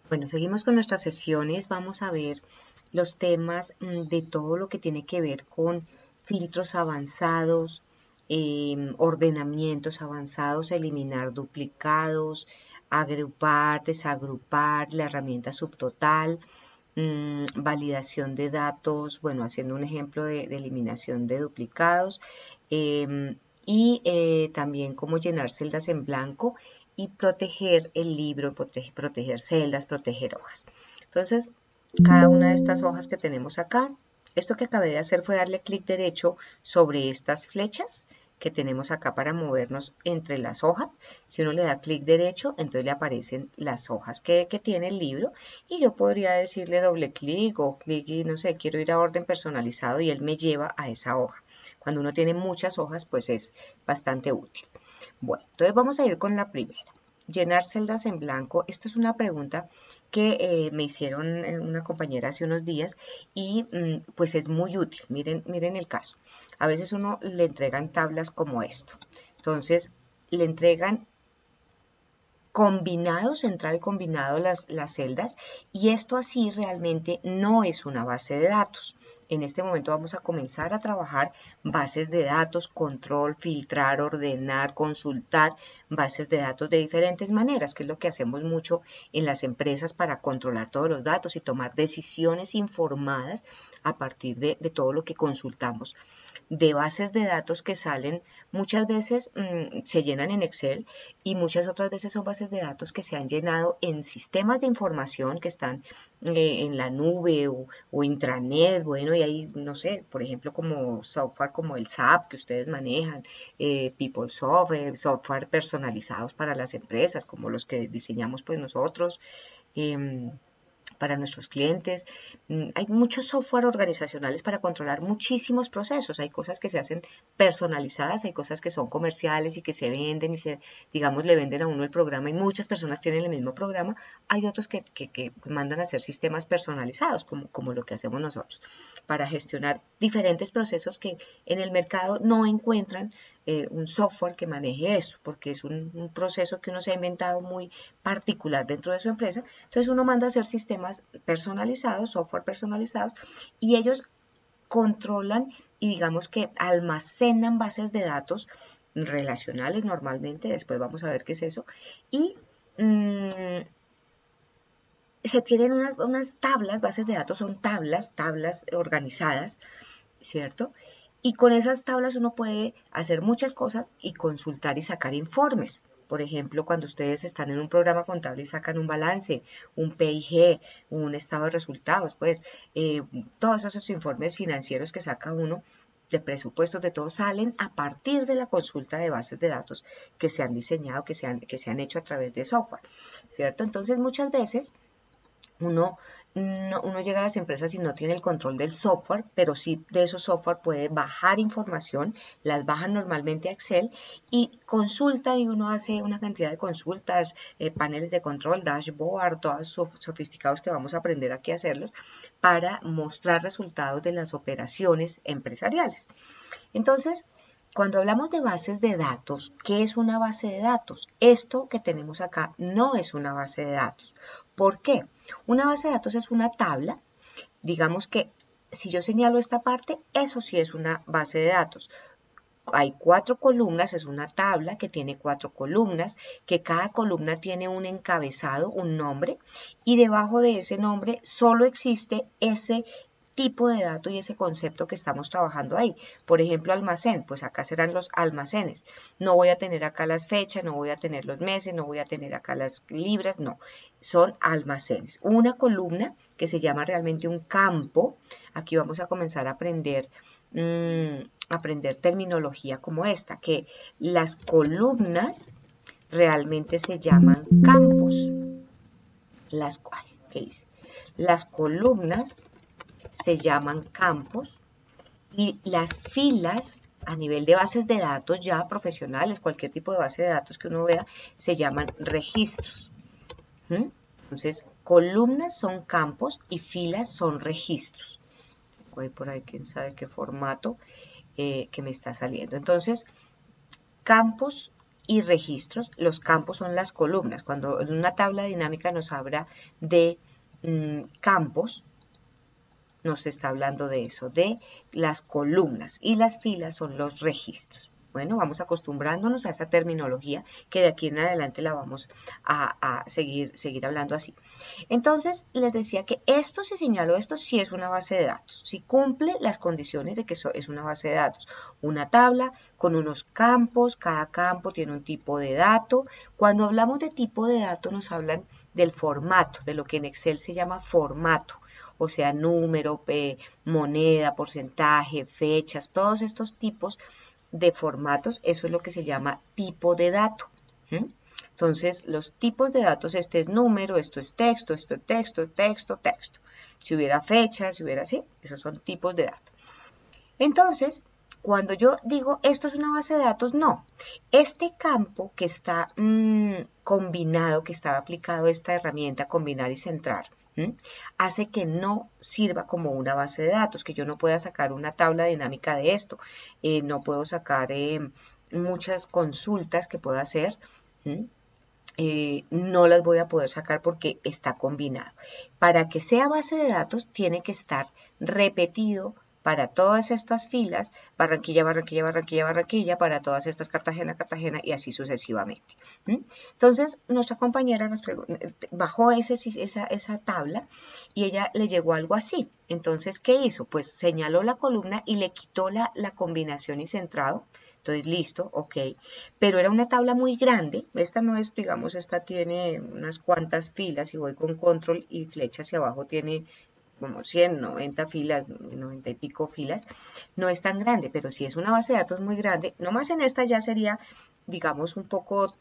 Bueno, seguimos con nuestras sesiones. Vamos a ver los temas de todo lo que tiene que ver con filtros avanzados, ordenamientos avanzados, eliminar duplicados, agrupar, desagrupar, la herramienta subtotal, validación de datos, bueno, haciendo un ejemplo de eliminación de duplicados, y también cómo llenar celdas en blanco y proteger el libro, proteger celdas, proteger hojas. Entonces, cada una de estas hojas que tenemos acá, esto que acabé de hacer fue darle clic derecho sobre estas flechas que tenemos acá para movernos entre las hojas. Si uno le da clic derecho, entonces le aparecen las hojas que tiene el libro y yo podría decirle doble clic o clic y no sé, quiero ir a orden personalizado y él me lleva a esa hoja. Cuando uno tiene muchas hojas, pues es bastante útil. Bueno, entonces vamos a ir con la primera. Llenar celdas en blanco. Esto es una pregunta que me hicieron una compañera hace unos días y pues es muy útil. Miren el caso. A veces uno le entregan tablas como esto. Entonces le entregan combinado, central y combinado las celdas, y esto así realmente no es una base de datos. En este momento vamos a comenzar a trabajar bases de datos, control, filtrar, ordenar, consultar bases de datos de diferentes maneras, que es lo que hacemos mucho en las empresas para controlar todos los datos y tomar decisiones informadas a partir de todo lo que consultamos de bases de datos que salen, muchas veces se llenan en Excel y muchas otras veces son bases de datos que se han llenado en sistemas de información que están en la nube o intranet, bueno, y hay, no sé, por ejemplo, como software como el SAP que ustedes manejan, PeopleSoft, software personalizados para las empresas, como los que diseñamos pues nosotros. Para nuestros clientes. Hay muchos software organizacionales para controlar muchísimos procesos. Hay cosas que se hacen personalizadas, hay cosas que son comerciales y que se venden y se, digamos, le venden a uno el programa y muchas personas tienen el mismo programa. Hay otros que mandan a hacer sistemas personalizados, como lo que hacemos nosotros, para gestionar diferentes procesos que en el mercado no encuentran un software que maneje eso, porque es un proceso que uno se ha inventado muy particular dentro de su empresa. Entonces uno manda a hacer sistemas personalizados, software personalizados, y ellos controlan y digamos que almacenan bases de datos relacionales normalmente, después vamos a ver qué es eso, y se tienen unas tablas, bases de datos son tablas organizadas, ¿cierto? Y con esas tablas uno puede hacer muchas cosas y consultar y sacar informes. Por ejemplo, cuando ustedes están en un programa contable y sacan un balance, un PIG, un estado de resultados, pues todos esos informes financieros que saca uno de presupuestos, de todo, salen a partir de la consulta de bases de datos que se han diseñado, que se han hecho a través de software, ¿cierto? Entonces, muchas veces uno llega a las empresas y no tiene el control del software, pero sí de esos software puede bajar información, las bajan normalmente a Excel y consulta y uno hace una cantidad de consultas, paneles de control, dashboard, todos sofisticados que vamos a aprender aquí a hacerlos para mostrar resultados de las operaciones empresariales. Entonces, cuando hablamos de bases de datos, ¿qué es una base de datos? Esto que tenemos acá no es una base de datos. ¿Por qué? Una base de datos es una tabla, digamos que si yo señalo esta parte, eso sí es una base de datos. Hay 4 columnas, es una tabla que tiene 4 columnas, que cada columna tiene un encabezado, un nombre, y debajo de ese nombre solo existe ese tipo de dato y ese concepto que estamos trabajando ahí. Por ejemplo, almacén, pues acá serán los almacenes. No voy a tener acá las fechas, no voy a tener los meses, no voy a tener acá las libras, no, son almacenes. Una columna que se llama realmente un campo. Aquí vamos a comenzar a aprender terminología como esta, que las columnas realmente se llaman campos. ¿Qué dice? Las columnas se llaman campos y las filas a nivel de bases de datos ya profesionales, cualquier tipo de base de datos que uno vea, se llaman registros. Entonces, columnas son campos y filas son registros. Voy por ahí, quién sabe qué formato que me está saliendo. Entonces, campos y registros. Los campos son las columnas. Cuando en una tabla dinámica nos habla de campos, nos está hablando de eso, de las columnas, y las filas son los registros. Bueno, vamos acostumbrándonos a esa terminología que de aquí en adelante la vamos a seguir hablando así. Entonces, les decía que esto, si señalo esto, sí es una base de datos, si cumple las condiciones de que es una base de datos. Una tabla con unos campos, cada campo tiene un tipo de dato. Cuando hablamos de tipo de dato nos hablan del formato, de lo que en Excel se llama formato, o sea, número, moneda, porcentaje, fechas, todos estos tipos de formatos, eso es lo que se llama tipo de dato. Entonces, los tipos de datos, este es número, esto es texto, esto es texto, texto, texto. Si hubiera fechas, si hubiera así, esos son tipos de datos. Entonces, cuando yo digo esto es una base de datos, no. Este campo que está combinado, que está aplicado esta herramienta combinar y centrar, hace que no sirva como una base de datos, que yo no pueda sacar una tabla dinámica de esto, no puedo sacar muchas consultas que pueda hacer, no las voy a poder sacar porque está combinado. Para que sea base de datos tiene que estar repetido para todas estas filas, Barranquilla, Barranquilla, Barranquilla, Barranquilla, para todas estas Cartagena, Cartagena y así sucesivamente. Entonces, nuestra compañera nos bajó esa tabla y ella le llegó algo así. Entonces, ¿qué hizo? Pues señaló la columna y le quitó la combinación y centrado. Entonces, listo, ok. Pero era una tabla muy grande. Esta no es, digamos, esta tiene unas cuantas filas y voy con control y flecha hacia abajo tiene como 100, 90 filas, 90 y pico filas, no es tan grande, pero si es una base de datos muy grande, nomás en esta ya sería, digamos, un poco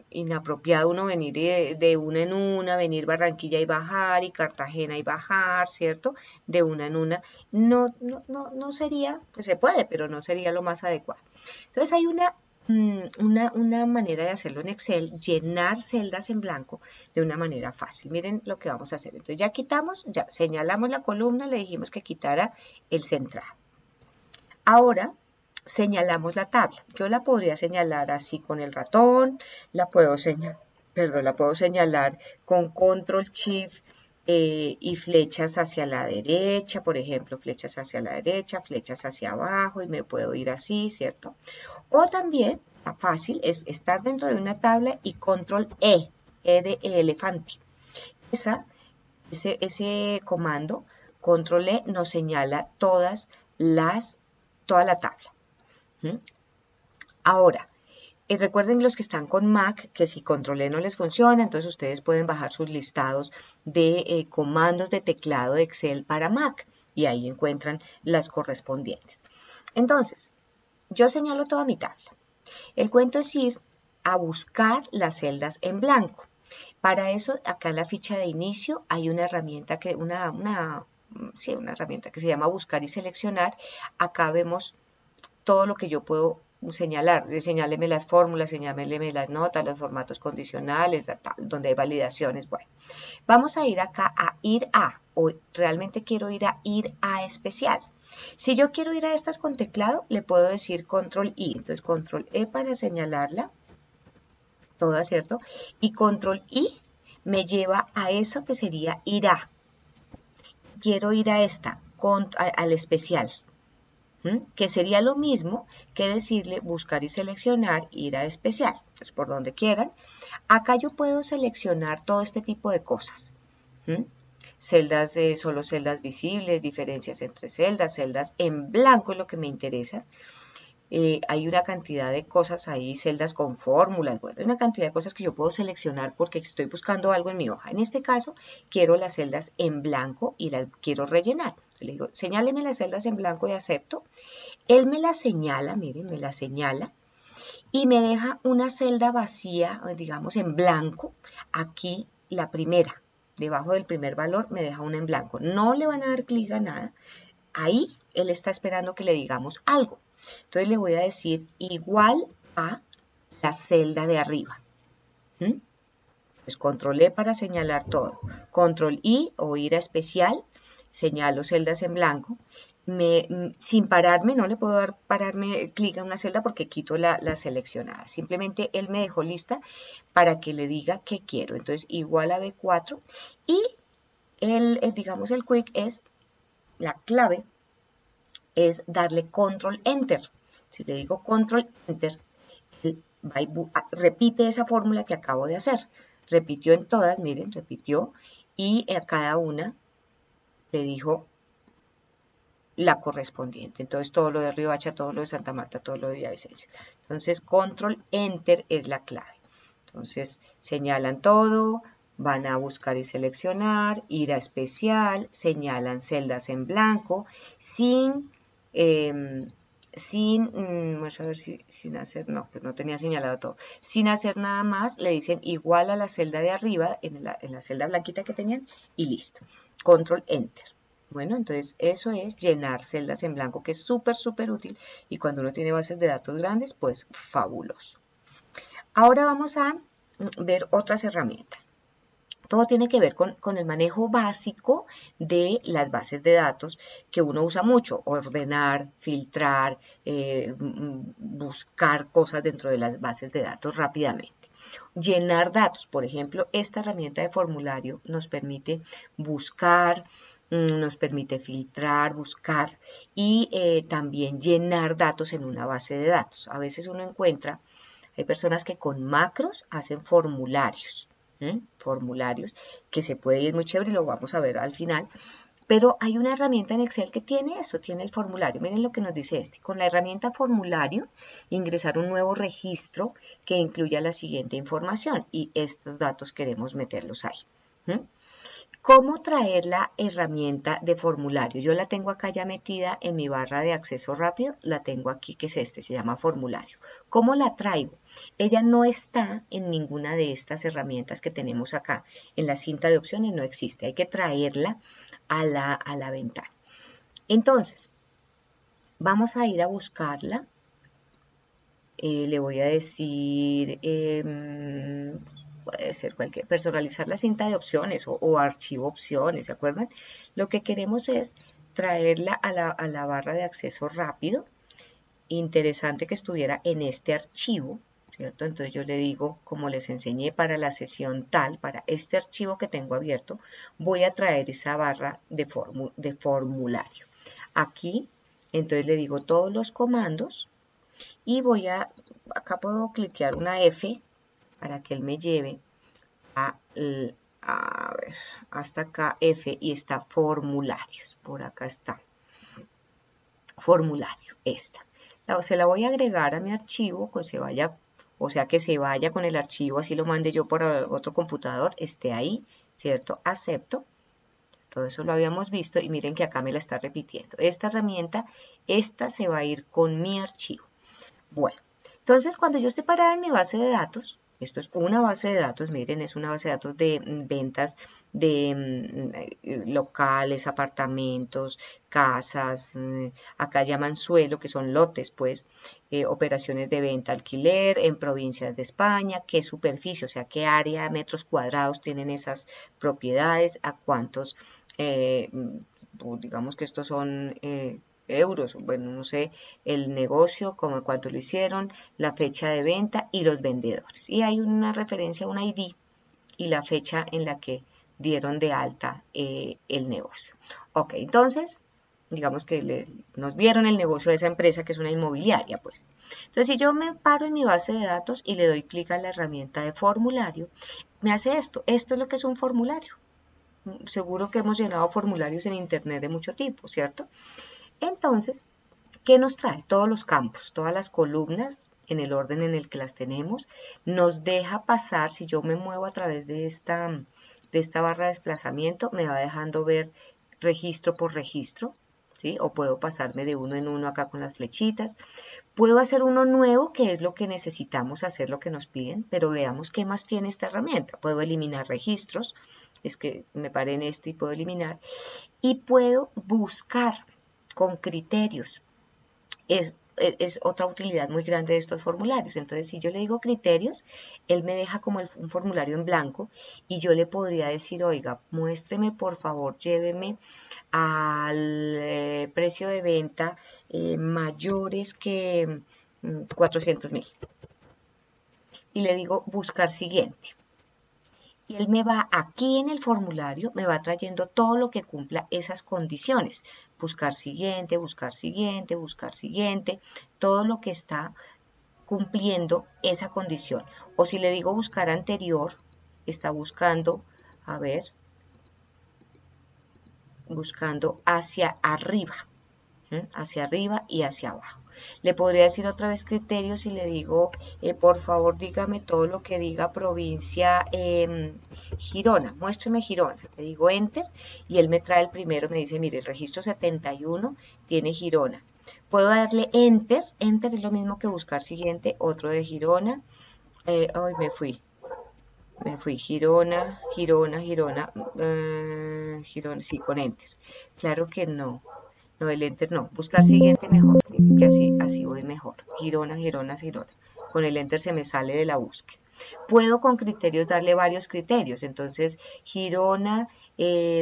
inapropiado uno venir de una en una, venir Barranquilla y bajar, y Cartagena y bajar, ¿cierto? De una en una, no sería, pues se puede, pero no sería lo más adecuado. Entonces hay una manera de hacerlo en Excel, llenar celdas en blanco de una manera fácil. Miren lo que vamos a hacer. Entonces ya quitamos, ya señalamos la columna, le dijimos que quitara el centrado. Ahora señalamos la tabla. Yo la podría señalar así con el ratón, la puedo señalar con Control Shift y flechas hacia la derecha, por ejemplo, flechas hacia la derecha, flechas hacia abajo y me puedo ir así, ¿cierto? O también, fácil, es estar dentro de una tabla y Control E, E de elefante. Ese comando, Control E, nos señala toda la tabla. Ahora, recuerden los que están con Mac que si Control E no les funciona, entonces ustedes pueden bajar sus listados de comandos de teclado de Excel para Mac y ahí encuentran las correspondientes. Entonces, yo señalo toda mi tabla. El cuento es ir a buscar las celdas en blanco. Para eso, acá en la ficha de inicio hay una herramienta una herramienta que se llama buscar y seleccionar. Acá vemos todo lo que yo puedo señalar, señáleme las fórmulas, señáleme las notas, los formatos condicionales, donde hay validaciones. Bueno, vamos a ir acá a ir a, o realmente quiero ir a especial. Si yo quiero ir a estas con teclado, le puedo decir Control I, entonces Control E para señalarla, toda, ¿cierto? Y Control I me lleva a eso que sería ir a. Quiero ir a esta, al especial, que sería lo mismo que decirle buscar y seleccionar, ir a especial, pues por donde quieran. Acá yo puedo seleccionar todo este tipo de cosas, celdas, solo celdas visibles, diferencias entre celdas en blanco es lo que me interesa. Hay una cantidad de cosas ahí, celdas con fórmulas, bueno, hay una cantidad de cosas que yo puedo seleccionar porque estoy buscando algo en mi hoja. En este caso, quiero las celdas en blanco y las quiero rellenar. Le digo, señáleme las celdas en blanco y acepto. Él me las señala, miren, me las señala y me deja una celda vacía, digamos, en blanco. Aquí, la primera, debajo del primer valor, me deja una en blanco. No le van a dar clic a nada. Ahí, él está esperando que le digamos algo. Entonces le voy a decir igual a la celda de arriba. Pues Control E para señalar todo. Control I o ir a especial, señalo celdas en blanco. sin pararme, no le puedo dar pararme clic a una celda porque quito la seleccionada. Simplemente él me dejó lista para que le diga qué quiero. Entonces, igual a B4 y digamos el quick es, la clave es darle control enter. Si le digo control enter, él va y repite esa fórmula que acabo de hacer. Repitió en todas, miren, repitió y a cada una le dijo la correspondiente. Entonces, todo lo de Riohacha, todo lo de Santa Marta, todo lo de Villavicencio. Entonces, control enter es la clave. Entonces, señalan todo, van a buscar y seleccionar, ir a especial, señalan celdas en blanco, vamos a ver si sin hacer, no, pues no tenía señalado todo, sin hacer nada más, le dicen igual a la celda de arriba, en la celda blanquita que tenían, y listo. Control enter. Bueno, entonces eso es llenar celdas en blanco, que es súper, súper útil, y cuando uno tiene bases de datos grandes, pues fabuloso. Ahora vamos a ver otras herramientas. Todo tiene que ver con el manejo básico de las bases de datos que uno usa mucho, ordenar, filtrar, buscar cosas dentro de las bases de datos rápidamente. Llenar datos, por ejemplo, esta herramienta de formulario nos permite buscar, nos permite filtrar, buscar y también llenar datos en una base de datos. A veces uno encuentra, hay personas que con macros hacen formularios. Formularios que se puede ir muy chévere y lo vamos a ver al final, pero hay una herramienta en Excel que tiene eso, tiene el formulario. Miren lo que nos dice este: con la herramienta formulario ingresar un nuevo registro que incluya la siguiente información y estos datos queremos meterlos ahí. ¿Cómo traer la herramienta de formulario? Yo la tengo acá ya metida en mi barra de acceso rápido, la tengo aquí, que es se llama formulario. ¿Cómo la traigo? Ella no está en ninguna de estas herramientas que tenemos acá. En la cinta de opciones no existe, hay que traerla a la ventana. Entonces, vamos a ir a buscarla. Le voy a decir, puede ser cualquier, personalizar la cinta de opciones o archivo opciones, ¿se acuerdan? Lo que queremos es traerla a la barra de acceso rápido. Interesante que estuviera en este archivo, ¿cierto? Entonces yo le digo, como les enseñé para la sesión tal, para este archivo que tengo abierto, voy a traer esa barra de formulario. Aquí, entonces le digo todos los comandos y acá puedo cliquear una F para que él me lleve a ver, hasta acá F y está formularios, por acá está formulario, esta. Se la voy a agregar a mi archivo, que se vaya con el archivo, así lo mande yo por otro computador, esté ahí, ¿cierto? Acepto. Todo eso lo habíamos visto y miren que acá me la está repitiendo. Esta herramienta, esta se va a ir con mi archivo. Bueno, entonces cuando yo esté parada en mi base de datos, esto es una base de datos, miren, es una base de datos de ventas de locales, apartamentos, casas, acá llaman suelo, que son lotes, pues, operaciones de venta, alquiler en provincias de España, qué superficie, o sea, qué área, metros cuadrados tienen esas propiedades, a cuántos, digamos que estos son euros, bueno, no sé, el negocio, como cuánto lo hicieron, la fecha de venta y los vendedores. Y hay una referencia, un ID y la fecha en la que dieron de alta el negocio. Ok, entonces, digamos que nos dieron el negocio de esa empresa que es una inmobiliaria, pues. Entonces, si yo me paro en mi base de datos y le doy clic a la herramienta de formulario, me hace esto. Esto es lo que es un formulario. Seguro que hemos llenado formularios en internet de mucho tipo, ¿cierto? Entonces, ¿qué nos trae? Todos los campos, todas las columnas en el orden en el que las tenemos. Nos deja pasar, si yo me muevo a través de esta barra de desplazamiento, me va dejando ver registro por registro, ¿sí? O puedo pasarme de uno en uno acá con las flechitas. Puedo hacer uno nuevo, que es lo que necesitamos hacer, lo que nos piden, pero veamos qué más tiene esta herramienta. Puedo eliminar registros, es que me paré en este y puedo eliminar. Y puedo buscar con criterios. es otra utilidad muy grande de estos formularios. Entonces, si yo le digo criterios, él me deja como un formulario en blanco y yo le podría decir, oiga, muéstreme por favor, lléveme al precio de venta mayores que 400.000. Y le digo buscar siguiente. Y él me va aquí en el formulario, me va trayendo todo lo que cumpla esas condiciones. Buscar siguiente, buscar siguiente, buscar siguiente, todo lo que está cumpliendo esa condición. O si le digo buscar anterior, está buscando, a ver, buscando hacia arriba. Hacia arriba y hacia abajo. Le podría decir otra vez criterios y le digo, por favor dígame todo lo que diga provincia Girona, muéstreme Girona. Le digo enter y él me trae el primero, me dice, mire, el registro 71 tiene Girona. Puedo darle enter, enter es lo mismo que buscar siguiente, otro de Girona. Ay, me fui, Girona, Girona, Girona, Girona, sí, con enter. Claro que no. No, el enter no. Buscar siguiente mejor. Que así voy mejor. Girona, Girona, Girona. Con el enter se me sale de la búsqueda. Puedo con criterios darle varios criterios. Entonces, Girona,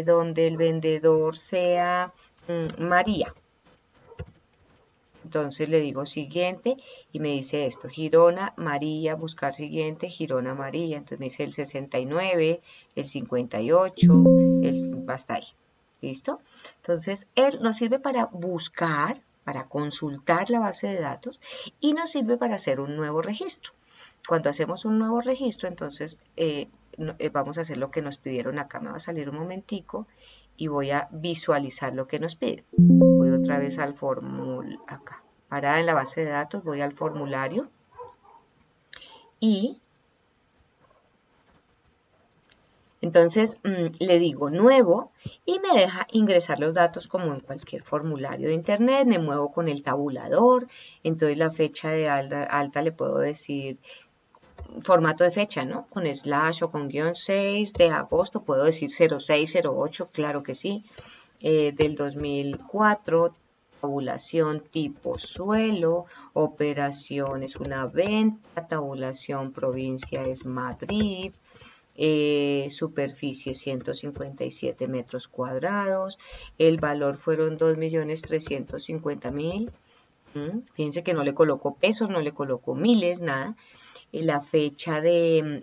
donde el vendedor sea María. Entonces le digo siguiente y me dice esto, Girona, María, buscar siguiente, Girona, María. Entonces me dice el 69, el 58, hasta ahí. ¿Listo? Entonces, él nos sirve para buscar, para consultar la base de datos y nos sirve para hacer un nuevo registro. Cuando hacemos un nuevo registro, entonces vamos a hacer lo que nos pidieron acá. Me va a salir un momentico y voy a visualizar lo que nos piden. Voy otra vez al formulario, acá, parada en la base de datos, voy al formulario y entonces le digo nuevo y me deja ingresar los datos como en cualquier formulario de internet. Me muevo con el tabulador, entonces la fecha de alta le puedo decir formato de fecha, ¿no? Con slash o con guión 6 de agosto, puedo decir 0608, claro que sí, del 2004, tabulación tipo suelo, operación es una venta, tabulación provincia es Madrid, superficie 157 metros cuadrados, el valor fueron 2.350.000, fíjense que no le coloco pesos, no le coloco miles, nada. La fecha de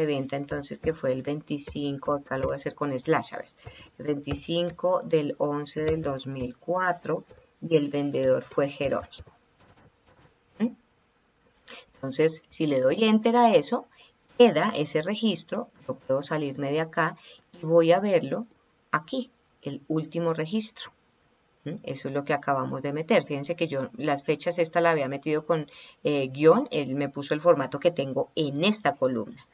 venta entonces que fue el 25, acá lo voy a hacer con slash, a ver, el 25 del 11 del 2004 y el vendedor fue Jerónimo. Entonces, si le doy enter a eso, queda ese registro, yo puedo salirme de acá y voy a verlo aquí, el último registro. Eso es lo que acabamos de meter. Fíjense que yo las fechas esta la había metido con guión, él me puso el formato que tengo en esta columna.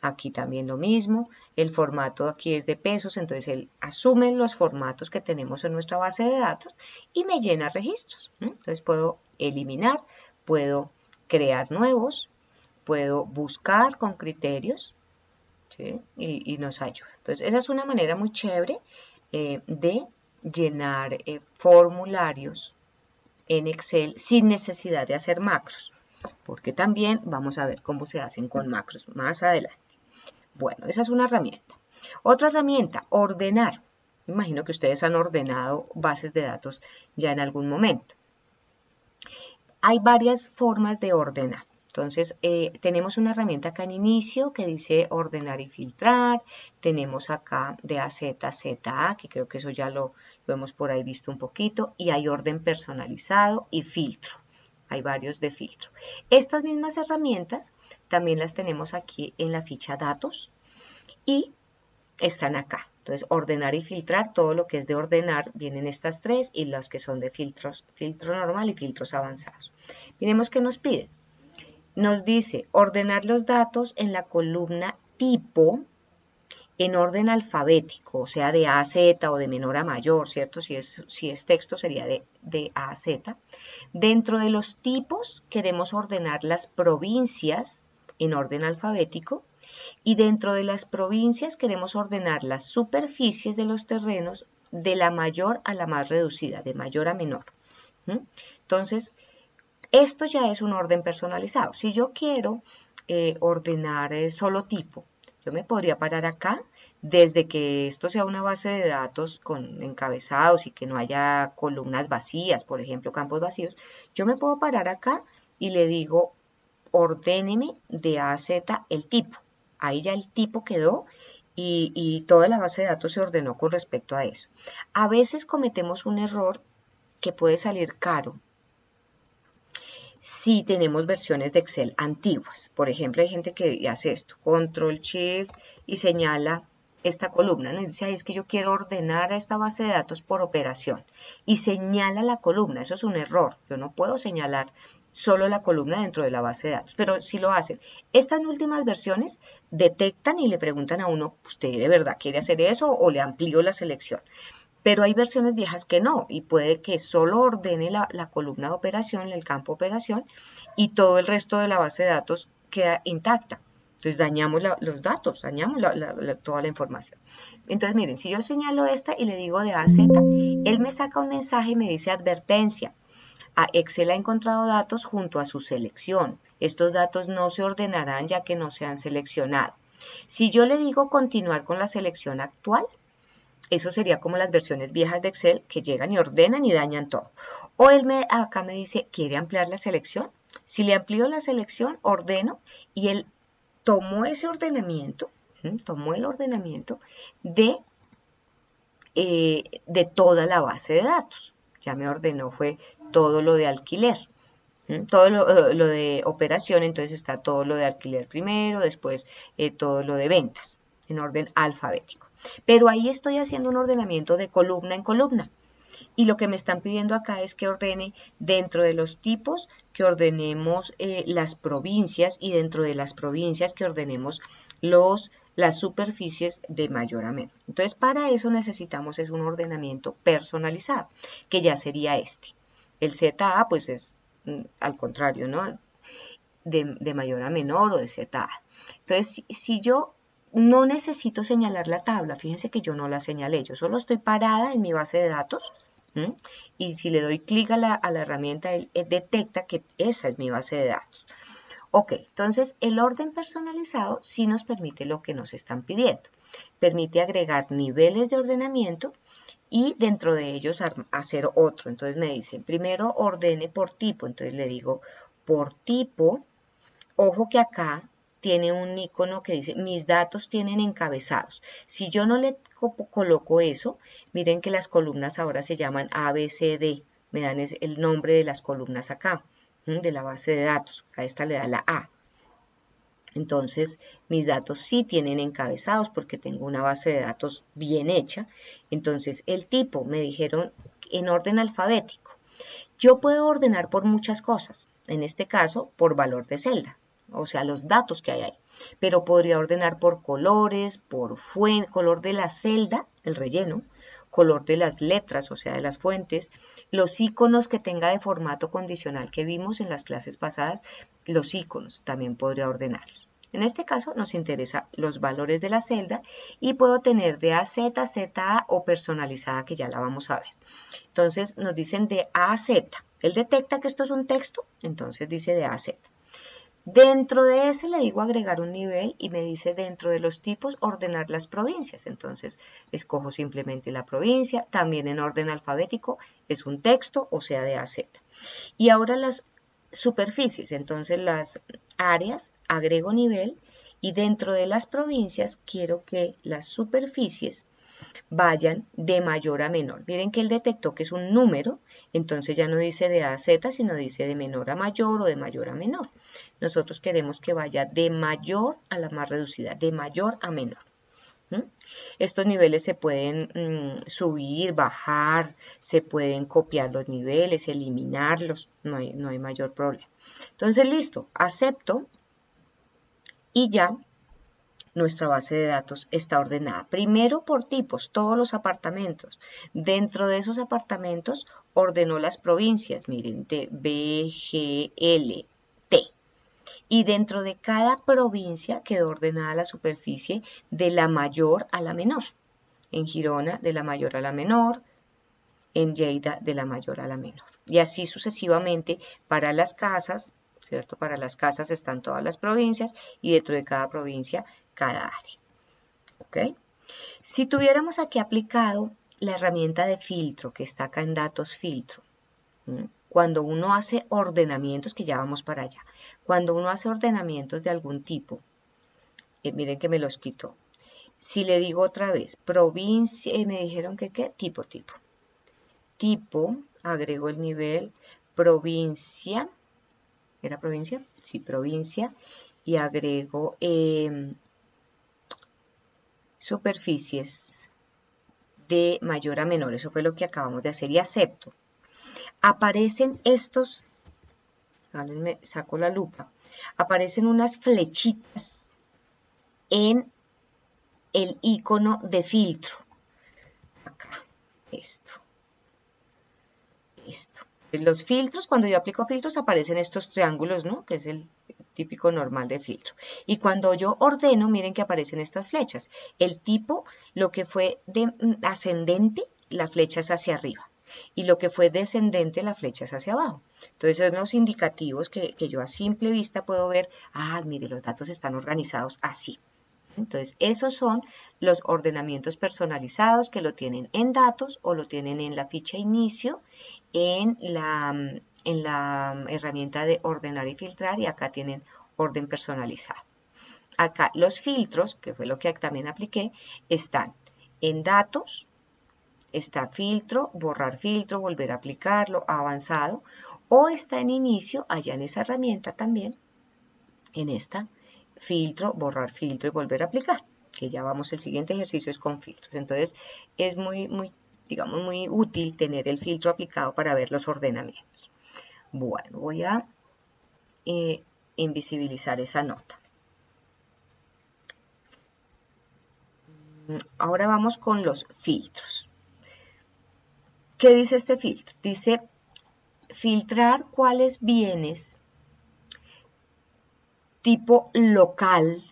Aquí también lo mismo, el formato aquí es de pesos, entonces él asume los formatos que tenemos en nuestra base de datos y me llena registros. Entonces puedo eliminar, puedo crear nuevos, puedo buscar con criterios, ¿sí? y nos ayuda. Entonces esa es una manera muy chévere de llenar formularios en Excel sin necesidad de hacer macros, porque también vamos a ver cómo se hacen con macros más adelante. Bueno, esa es una herramienta. Otra herramienta, ordenar. Me imagino que ustedes han ordenado bases de datos ya en algún momento. Hay varias formas de ordenar. Entonces, tenemos una herramienta acá en inicio que dice ordenar y filtrar. Tenemos acá de A, Z, Z, A, que creo que eso ya lo hemos por ahí visto un poquito. Y hay orden personalizado y filtro. Hay varios de filtro. Estas mismas herramientas también las tenemos aquí en la ficha datos y están acá. Entonces, ordenar y filtrar, todo lo que es de ordenar, vienen estas tres y las que son de filtros, filtro normal y filtros avanzados. Miremos qué nos pide. Nos dice ordenar los datos en la columna tipo en orden alfabético, o sea, de A a Z o de menor a mayor, ¿cierto? Si es texto sería de A a Z. Dentro de los tipos queremos ordenar las provincias en orden alfabético y dentro de las provincias queremos ordenar las superficies de los terrenos de la mayor a la más reducida, de mayor a menor. Entonces, Esto ya es un orden personalizado. Si yo quiero ordenar solo tipo, yo me podría parar acá, desde que esto sea una base de datos con encabezados y que no haya columnas vacías, por ejemplo, campos vacíos, yo me puedo parar acá y le digo, ordéneme de A a Z el tipo. Ahí ya el tipo quedó y toda la base de datos se ordenó con respecto a eso. A veces cometemos un error que puede salir caro si tenemos versiones de Excel antiguas. Por ejemplo, hay gente que hace esto, Control Shift y señala esta columna, ¿no? Y dice, es que yo quiero ordenar a esta base de datos por operación y señala la columna. Eso es un error. Yo no puedo señalar solo la columna dentro de la base de datos, pero si lo hacen. Estas últimas versiones detectan y le preguntan a uno, ¿usted de verdad quiere hacer eso o le amplío la selección? Pero hay versiones viejas que no, y puede que solo ordene la columna de operación, el campo operación, y todo el resto de la base de datos queda intacta. Entonces dañamos los datos, dañamos toda la información. Entonces miren, si yo señalo esta y le digo de A a Z, él me saca un mensaje y me dice advertencia. Excel ha encontrado datos junto a su selección. Estos datos no se ordenarán ya que no se han seleccionado. Si yo le digo continuar con la selección actual, eso sería como las versiones viejas de Excel que llegan y ordenan y dañan todo. O él acá me dice, ¿quiere ampliar la selección? Si le amplío la selección, ordeno y él tomó ese ordenamiento, tomó el ordenamiento de toda la base de datos. Ya me ordenó, fue todo lo de alquiler. Todo lo de operación, entonces está todo lo de alquiler primero, después todo lo de ventas, en orden alfabético. Pero ahí estoy haciendo un ordenamiento de columna en columna. Y lo que me están pidiendo acá es que ordene dentro de los tipos, que ordenemos las provincias y dentro de las provincias que ordenemos las superficies de mayor a menor. Entonces para eso necesitamos es un ordenamiento personalizado, que ya sería este. El ZA pues es al contrario, ¿no? De mayor a menor o de Z. Entonces, si yo no necesito señalar la tabla, fíjense que yo no la señalé, yo solo estoy parada en mi base de datos, y si le doy clic a la herramienta, él detecta que esa es mi base de datos. Ok, entonces el orden personalizado sí nos permite lo que nos están pidiendo. Permite agregar niveles de ordenamiento y dentro de ellos hacer otro. Entonces me dicen, primero ordene por tipo. Entonces le digo por tipo. Ojo que acá tiene un icono que dice mis datos tienen encabezados. Si yo no le coloco eso, miren que las columnas ahora se llaman A, B, C, D. Me dan el nombre de las columnas acá, de la base de datos. A esta le da la A. Entonces, mis datos sí tienen encabezados porque tengo una base de datos bien hecha. Entonces, el tipo me dijeron en orden alfabético. Yo puedo ordenar por muchas cosas. En este caso, por valor de celda, o sea, los datos que hay ahí. Pero podría ordenar por colores, por color de la celda, el relleno, color de las letras, o sea, de las fuentes, los iconos que tenga de formato condicional que vimos en las clases pasadas, los iconos también podría ordenarlos. En este caso nos interesa los valores de la celda y puedo tener de A a Z, ZA o personalizada que ya la vamos a ver. Entonces nos dicen de A a Z. Él detecta que esto es un texto, entonces dice de A a Z. Dentro de ese le digo agregar un nivel y me dice dentro de los tipos ordenar las provincias. Entonces escojo simplemente la provincia, también en orden alfabético, es un texto, o sea de A a Z. Y ahora las superficies, entonces las áreas, agrego nivel y dentro de las provincias quiero que las superficies vayan de mayor a menor. Miren que él detectó que es un número, entonces ya no dice de A a Z, sino dice de menor a mayor o de mayor a menor. Nosotros queremos que vaya de mayor a la más reducida, de mayor a menor. Estos niveles se pueden subir, bajar, se pueden copiar los niveles, eliminarlos, no hay mayor problema. Entonces, listo, acepto y ya nuestra base de datos está ordenada. Primero por tipos, todos los apartamentos. Dentro de esos apartamentos ordenó las provincias, miren, de B, G, L, T. Y dentro de cada provincia quedó ordenada la superficie de la mayor a la menor. En Girona, de la mayor a la menor. en Lleida de la mayor a la menor. Y así sucesivamente para las casas, ¿cierto? Para las casas están todas las provincias y dentro de cada provincia cada área. ¿Ok? Si tuviéramos aquí aplicado la herramienta de filtro que está acá en datos filtro, cuando uno hace ordenamientos, que ya vamos para allá, cuando uno hace ordenamientos de algún tipo, miren que me los quitó. Si le digo otra vez, provincia, me dijeron que qué, tipo, agrego el nivel, provincia, ¿era provincia? Sí, provincia, y agrego superficies de mayor a menor, eso fue lo que acabamos de hacer, y acepto. Aparecen estos, saco la lupa, aparecen unas flechitas en el icono de filtro. Acá, esto. Los filtros, cuando yo aplico filtros, aparecen estos triángulos, ¿no? Que es el típico normal de filtro. Y cuando yo ordeno, miren que aparecen estas flechas. El tipo, lo que fue de ascendente, la flecha es hacia arriba. Y lo que fue descendente, la flecha es hacia abajo. Entonces, son los indicativos que yo a simple vista puedo ver. Ah, mire, los datos están organizados así. Entonces, esos son los ordenamientos personalizados que lo tienen en datos o lo tienen en la ficha inicio, en la herramienta de ordenar y filtrar, y acá tienen orden personalizado. Acá los filtros, que fue lo que también apliqué, están en datos, está filtro, borrar filtro, volver a aplicarlo, avanzado, o está en inicio, allá en esa herramienta también, en esta, filtro, borrar filtro y volver a aplicar, que ya vamos, el siguiente ejercicio es con filtros. Entonces es digamos, muy útil tener el filtro aplicado para ver los ordenamientos. Bueno, voy a invisibilizar esa nota. Ahora vamos con los filtros. ¿Qué dice este filtro? Dice filtrar cuáles bienes tipo local.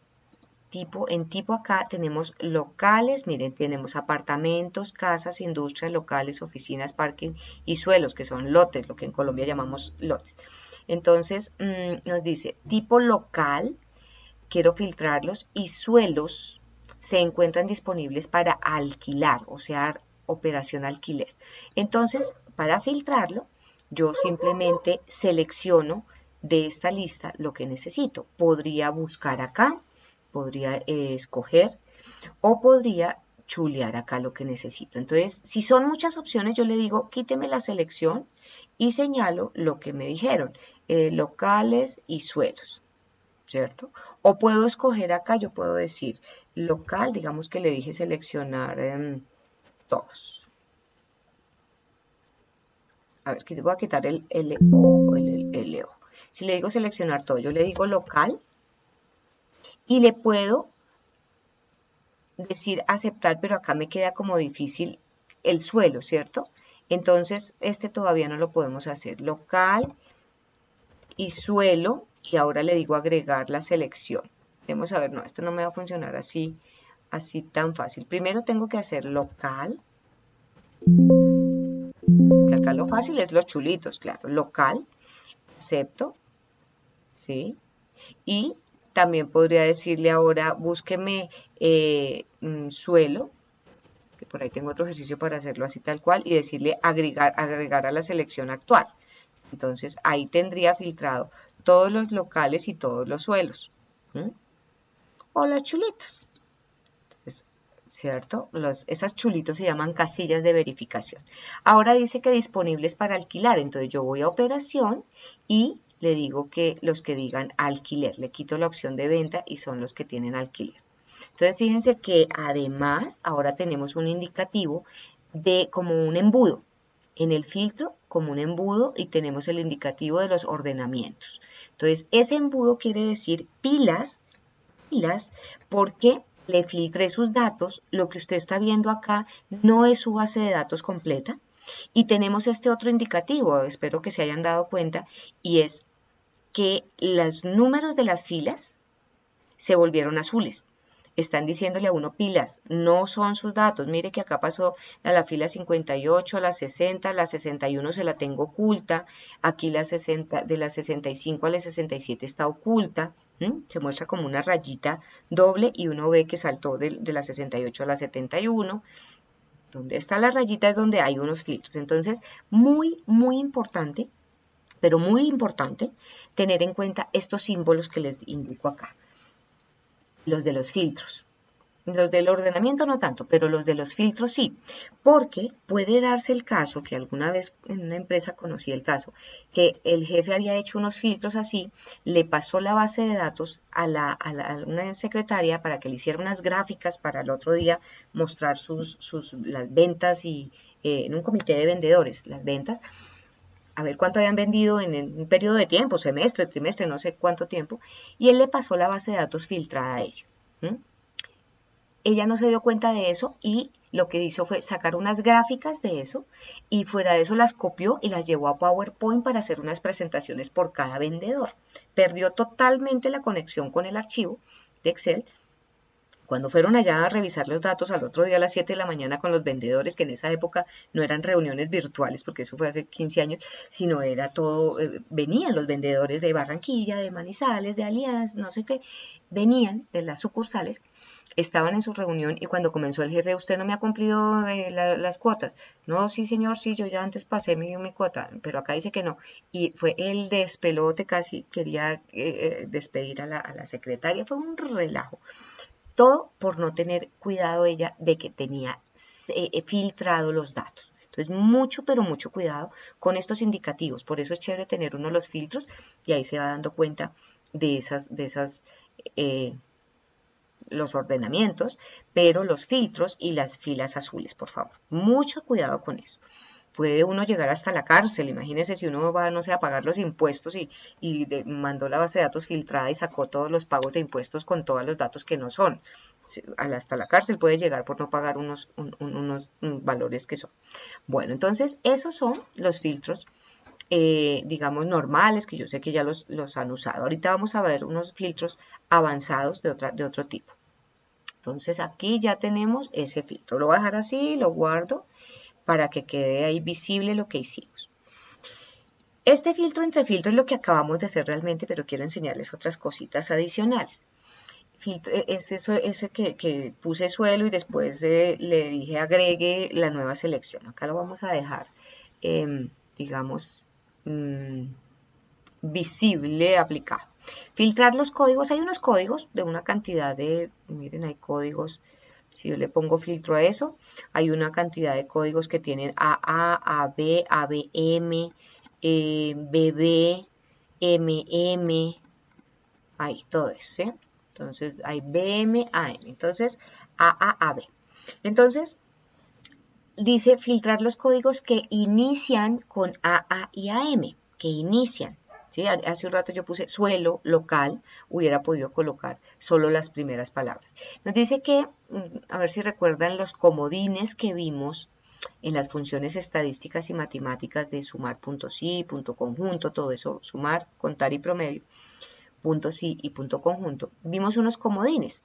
En tipo acá tenemos locales, miren, tenemos apartamentos, casas, industrias, locales, oficinas, parking y suelos, que son lotes, lo que en Colombia llamamos lotes. Entonces nos dice tipo local, quiero filtrarlos, y suelos se encuentran disponibles para alquilar, o sea, operación alquiler. Entonces, para filtrarlo, yo simplemente selecciono de esta lista lo que necesito. Podría buscar acá, podría escoger o podría chulear acá lo que necesito. Entonces, si son muchas opciones, yo le digo quíteme la selección y señalo lo que me dijeron, locales y suelos, ¿cierto? O puedo escoger acá, yo puedo decir local, digamos que le dije seleccionar todos. A ver, que voy a quitar el LO, el LO. Si le digo seleccionar todo, yo le digo local y le puedo decir aceptar, pero acá me queda como difícil el suelo, ¿cierto? Entonces, este todavía no lo podemos hacer. Local y suelo, y ahora le digo agregar la selección. Vamos a ver, no, esto no me va a funcionar así tan fácil. Primero tengo que hacer local, que acá lo fácil es los chulitos, claro. Local, acepto, ¿sí? Y también podría decirle ahora, búsqueme suelo, que por ahí tengo otro ejercicio para hacerlo así tal cual, y decirle agregar a la selección actual. Entonces ahí tendría filtrado todos los locales y todos los suelos. O los chulitos. Entonces, ¿cierto? Esas chulitos se llaman casillas de verificación. Ahora dice que disponibles para alquilar. Entonces yo voy a operación y le digo que los que digan alquiler. Le quito la opción de venta y son los que tienen alquiler. Entonces fíjense que además ahora tenemos un indicativo de como un embudo. En el filtro como un embudo y tenemos el indicativo de los ordenamientos. Entonces ese embudo quiere decir pilas porque le filtré sus datos. Lo que usted está viendo acá no es su base de datos completa. Y tenemos este otro indicativo, espero que se hayan dado cuenta, y es que los números de las filas se volvieron azules. están diciéndole a uno pilas, no son sus datos, mire que acá pasó a la fila 58, la 60, la 61 se la tengo oculta, aquí la 60, de la 65 a la 67 está oculta, se muestra como una rayita doble y uno ve que saltó de la 68 a la 71, donde está la rayita es donde hay unos filtros. Entonces, muy importante, pero muy importante, tener en cuenta estos símbolos que les indico acá, los de los filtros. Los del ordenamiento no tanto, pero los de los filtros sí, porque puede darse el caso, que alguna vez en una empresa conocí el caso, que el jefe había hecho unos filtros así, le pasó la base de datos a una secretaria para que le hiciera unas gráficas para el otro día mostrar las ventas y en un comité de vendedores, las ventas, a ver cuánto habían vendido en un periodo de tiempo, semestre, trimestre, no sé cuánto tiempo, y él le pasó la base de datos filtrada a ella. Ella no se dio cuenta de eso y lo que hizo fue sacar unas gráficas de eso y fuera de eso las copió y las llevó a PowerPoint para hacer unas presentaciones por cada vendedor. Perdió totalmente la conexión con el archivo de Excel. Cuando fueron allá a revisar los datos al otro día a las 7 de la mañana con los vendedores, que en esa época no eran reuniones virtuales, porque eso fue hace 15 años, sino era todo, venían los vendedores de Barranquilla, de Manizales, de Alianza, no sé qué, venían de las sucursales, estaban en su reunión y cuando comenzó el jefe, usted no me ha cumplido las cuotas. No, sí señor, sí, yo ya antes pasé mi cuota, pero acá dice que no. Y fue el despelote, casi quería despedir a la secretaria, fue un relajo. Todo por no tener cuidado ella de que tenía filtrado los datos. Entonces, mucho, pero mucho cuidado con estos indicativos. Por eso es chévere tener uno de los filtros y ahí se va dando cuenta de los ordenamientos, pero los filtros y las filas azules, por favor. Mucho cuidado con eso. Puede uno llegar hasta la cárcel. Imagínese si uno va, no sé, a pagar los impuestos y mandó la base de datos filtrada y sacó todos los pagos de impuestos con todos los datos que no son. Hasta la cárcel puede llegar por no pagar unos valores que son. Bueno, entonces esos son los filtros, digamos, normales, que yo sé que ya los han usado. Ahorita vamos a ver unos filtros avanzados de otro tipo. Entonces aquí ya tenemos ese filtro. Lo voy a dejar así, lo guardo para que quede ahí visible lo que hicimos. Este filtro entre filtros es lo que acabamos de hacer realmente, pero quiero enseñarles otras cositas adicionales. Es ese que puse suelo y después le dije agregue la nueva selección. Acá lo vamos a dejar, digamos, visible, aplicado. Filtrar los códigos. Hay unos códigos de una cantidad de, miren, hay códigos. Si yo le pongo filtro a eso, hay una cantidad de códigos que tienen AA, AB, ABM, BB, MM, ahí, todo eso, ¿sí? Entonces, hay BM, AM. Entonces, AA, AB. Entonces, dice filtrar los códigos que inician con AA y AM, que inician. ¿Sí? Hace un rato yo puse suelo, local, hubiera podido colocar solo las primeras palabras. Nos dice que, a ver si recuerdan los comodines que vimos en las funciones estadísticas y matemáticas de sumar punto sí, punto conjunto, todo eso, sumar, contar y promedio, punto sí y punto conjunto. Vimos unos comodines.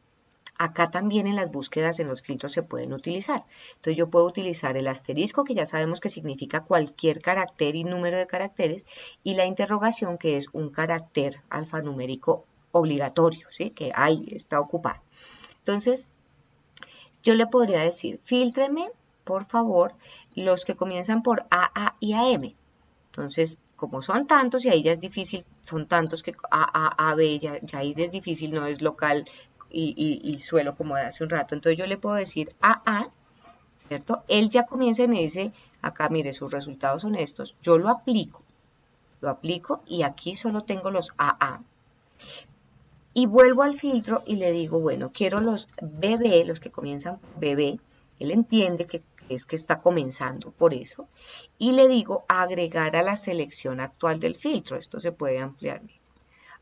Acá también en las búsquedas, en los filtros se pueden utilizar. Entonces yo puedo utilizar el asterisco, que ya sabemos que significa cualquier carácter y número de caracteres, y la interrogación, que es un carácter alfanumérico obligatorio, ¿sí? Que ahí está ocupado. Entonces, yo le podría decir, fíltreme, por favor, los que comienzan por AA y AM. Entonces, como son tantos, y ahí ya es difícil, son tantos que AA, AB, ya ahí es difícil, no es local, y suelo como de hace un rato. Entonces yo le puedo decir AA, ¿cierto? Él ya comienza y me dice, acá mire, sus resultados son estos. Yo lo aplico y aquí solo tengo los AA. Y vuelvo al filtro y le digo, bueno, quiero los BB, los que comienzan por BB. Él entiende que es que está comenzando por eso. Y le digo agregar a la selección actual del filtro. Esto se puede ampliar.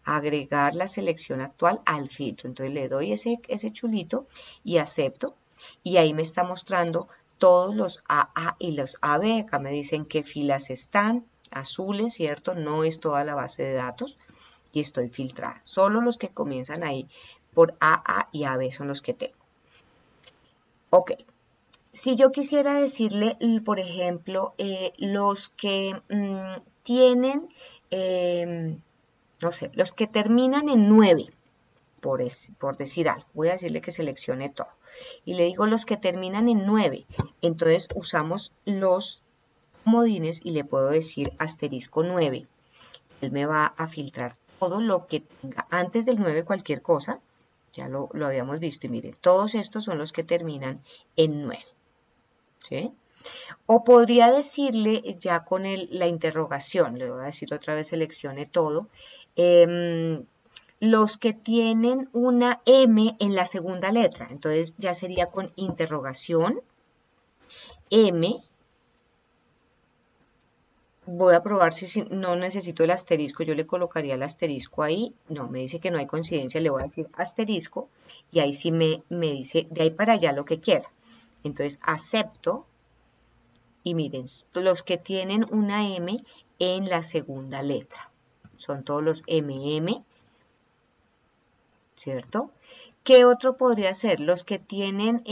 Agregar la selección actual al filtro. Entonces le doy ese chulito y acepto. Y ahí me está mostrando todos los AA y los AB. Acá me dicen qué filas están, azules, ¿cierto? No es toda la base de datos y estoy filtrada. Solo los que comienzan ahí por AA y AB son los que tengo. Ok. Si yo quisiera decirle, por ejemplo, los que tienen, no sé, los que terminan en 9, por decir algo, voy a decirle que seleccione todo. Y le digo los que terminan en 9, entonces usamos los comodines y le puedo decir asterisco 9. Él me va a filtrar todo lo que tenga antes del 9, cualquier cosa. Ya lo habíamos visto y miren, todos estos son los que terminan en 9. ¿Sí? O podría decirle ya con la interrogación, le voy a decir otra vez seleccione todo, los que tienen una M en la segunda letra, entonces ya sería con interrogación, M, voy a probar si no necesito el asterisco, yo le colocaría el asterisco ahí, no, me dice que no hay coincidencia, le voy a decir asterisco, y ahí sí me dice de ahí para allá lo que quiera, entonces acepto. Y miren, los que tienen una M en la segunda letra. Son todos los MM, ¿cierto? ¿Qué otro podría ser? Los que tienen,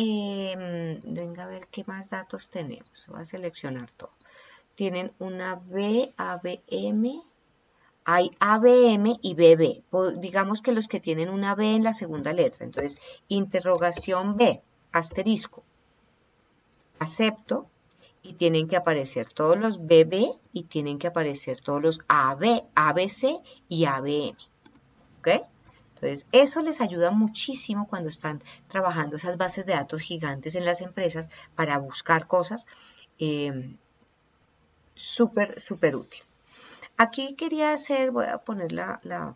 venga a ver qué más datos tenemos. Voy a seleccionar todo. Tienen una B, ABM, hay ABM y BB. Digamos que los que tienen una B en la segunda letra. Entonces, interrogación B, asterisco. Acepto. Y tienen que aparecer todos los BB y tienen que aparecer todos los AB, ABC y ABM. ¿Ok? Entonces, eso les ayuda muchísimo cuando están trabajando esas bases de datos gigantes en las empresas para buscar cosas. Súper, súper útil. Aquí quería hacer, voy a poner voy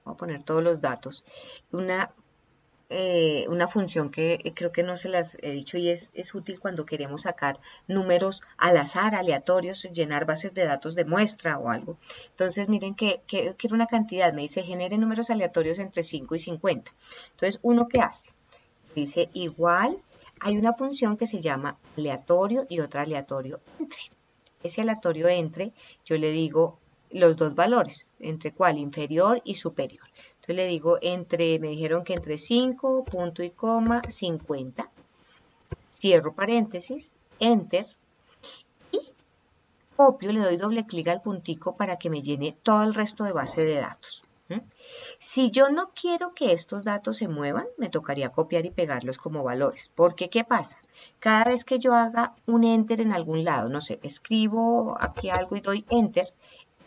a poner todos los datos. Una función que creo que no se las he dicho y es útil cuando queremos sacar números al azar, aleatorios, llenar bases de datos de muestra o algo. Entonces miren que quiero una cantidad, me dice genere números aleatorios entre 5 y 50. Entonces, ¿uno qué hace? Dice igual, hay una función que se llama aleatorio y otra aleatorio entre. Ese aleatorio entre, yo le digo los dos valores, entre cuál, inferior y superior. Entonces le digo me dijeron que entre 5, punto y coma, 50. Cierro paréntesis, enter. Y copio, le doy doble clic al puntico para que me llene todo el resto de base de datos. Si yo no quiero que estos datos se muevan, me tocaría copiar y pegarlos como valores. Porque, ¿qué pasa? Cada vez que yo haga un enter en algún lado, no sé, escribo aquí algo y doy enter,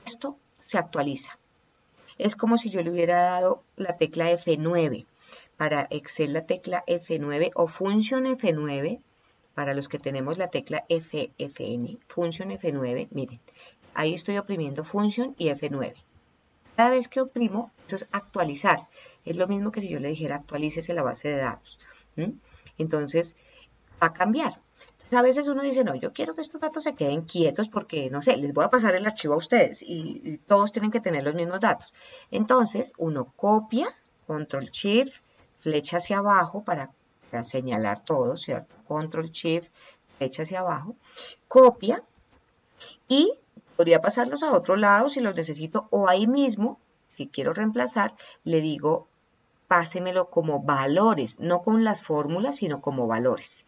esto se actualiza. Es como si yo le hubiera dado la tecla F9. Para Excel la tecla F9 o Function F9, para los que tenemos la tecla FN, Function F9, miren, ahí estoy oprimiendo Function y F9. Cada vez que oprimo, eso es actualizar. Es lo mismo que si yo le dijera actualícese la base de datos. Entonces, va a cambiar. Entonces, a veces uno dice, no, yo quiero que estos datos se queden quietos porque, no sé, les voy a pasar el archivo a ustedes y todos tienen que tener los mismos datos. Entonces, uno copia, Control Shift, flecha hacia abajo para señalar todo, ¿cierto? Control Shift, flecha hacia abajo, copia y podría pasarlos a otro lado si los necesito o ahí mismo, si quiero reemplazar, le digo pásemelo como valores, no con las fórmulas, sino como valores.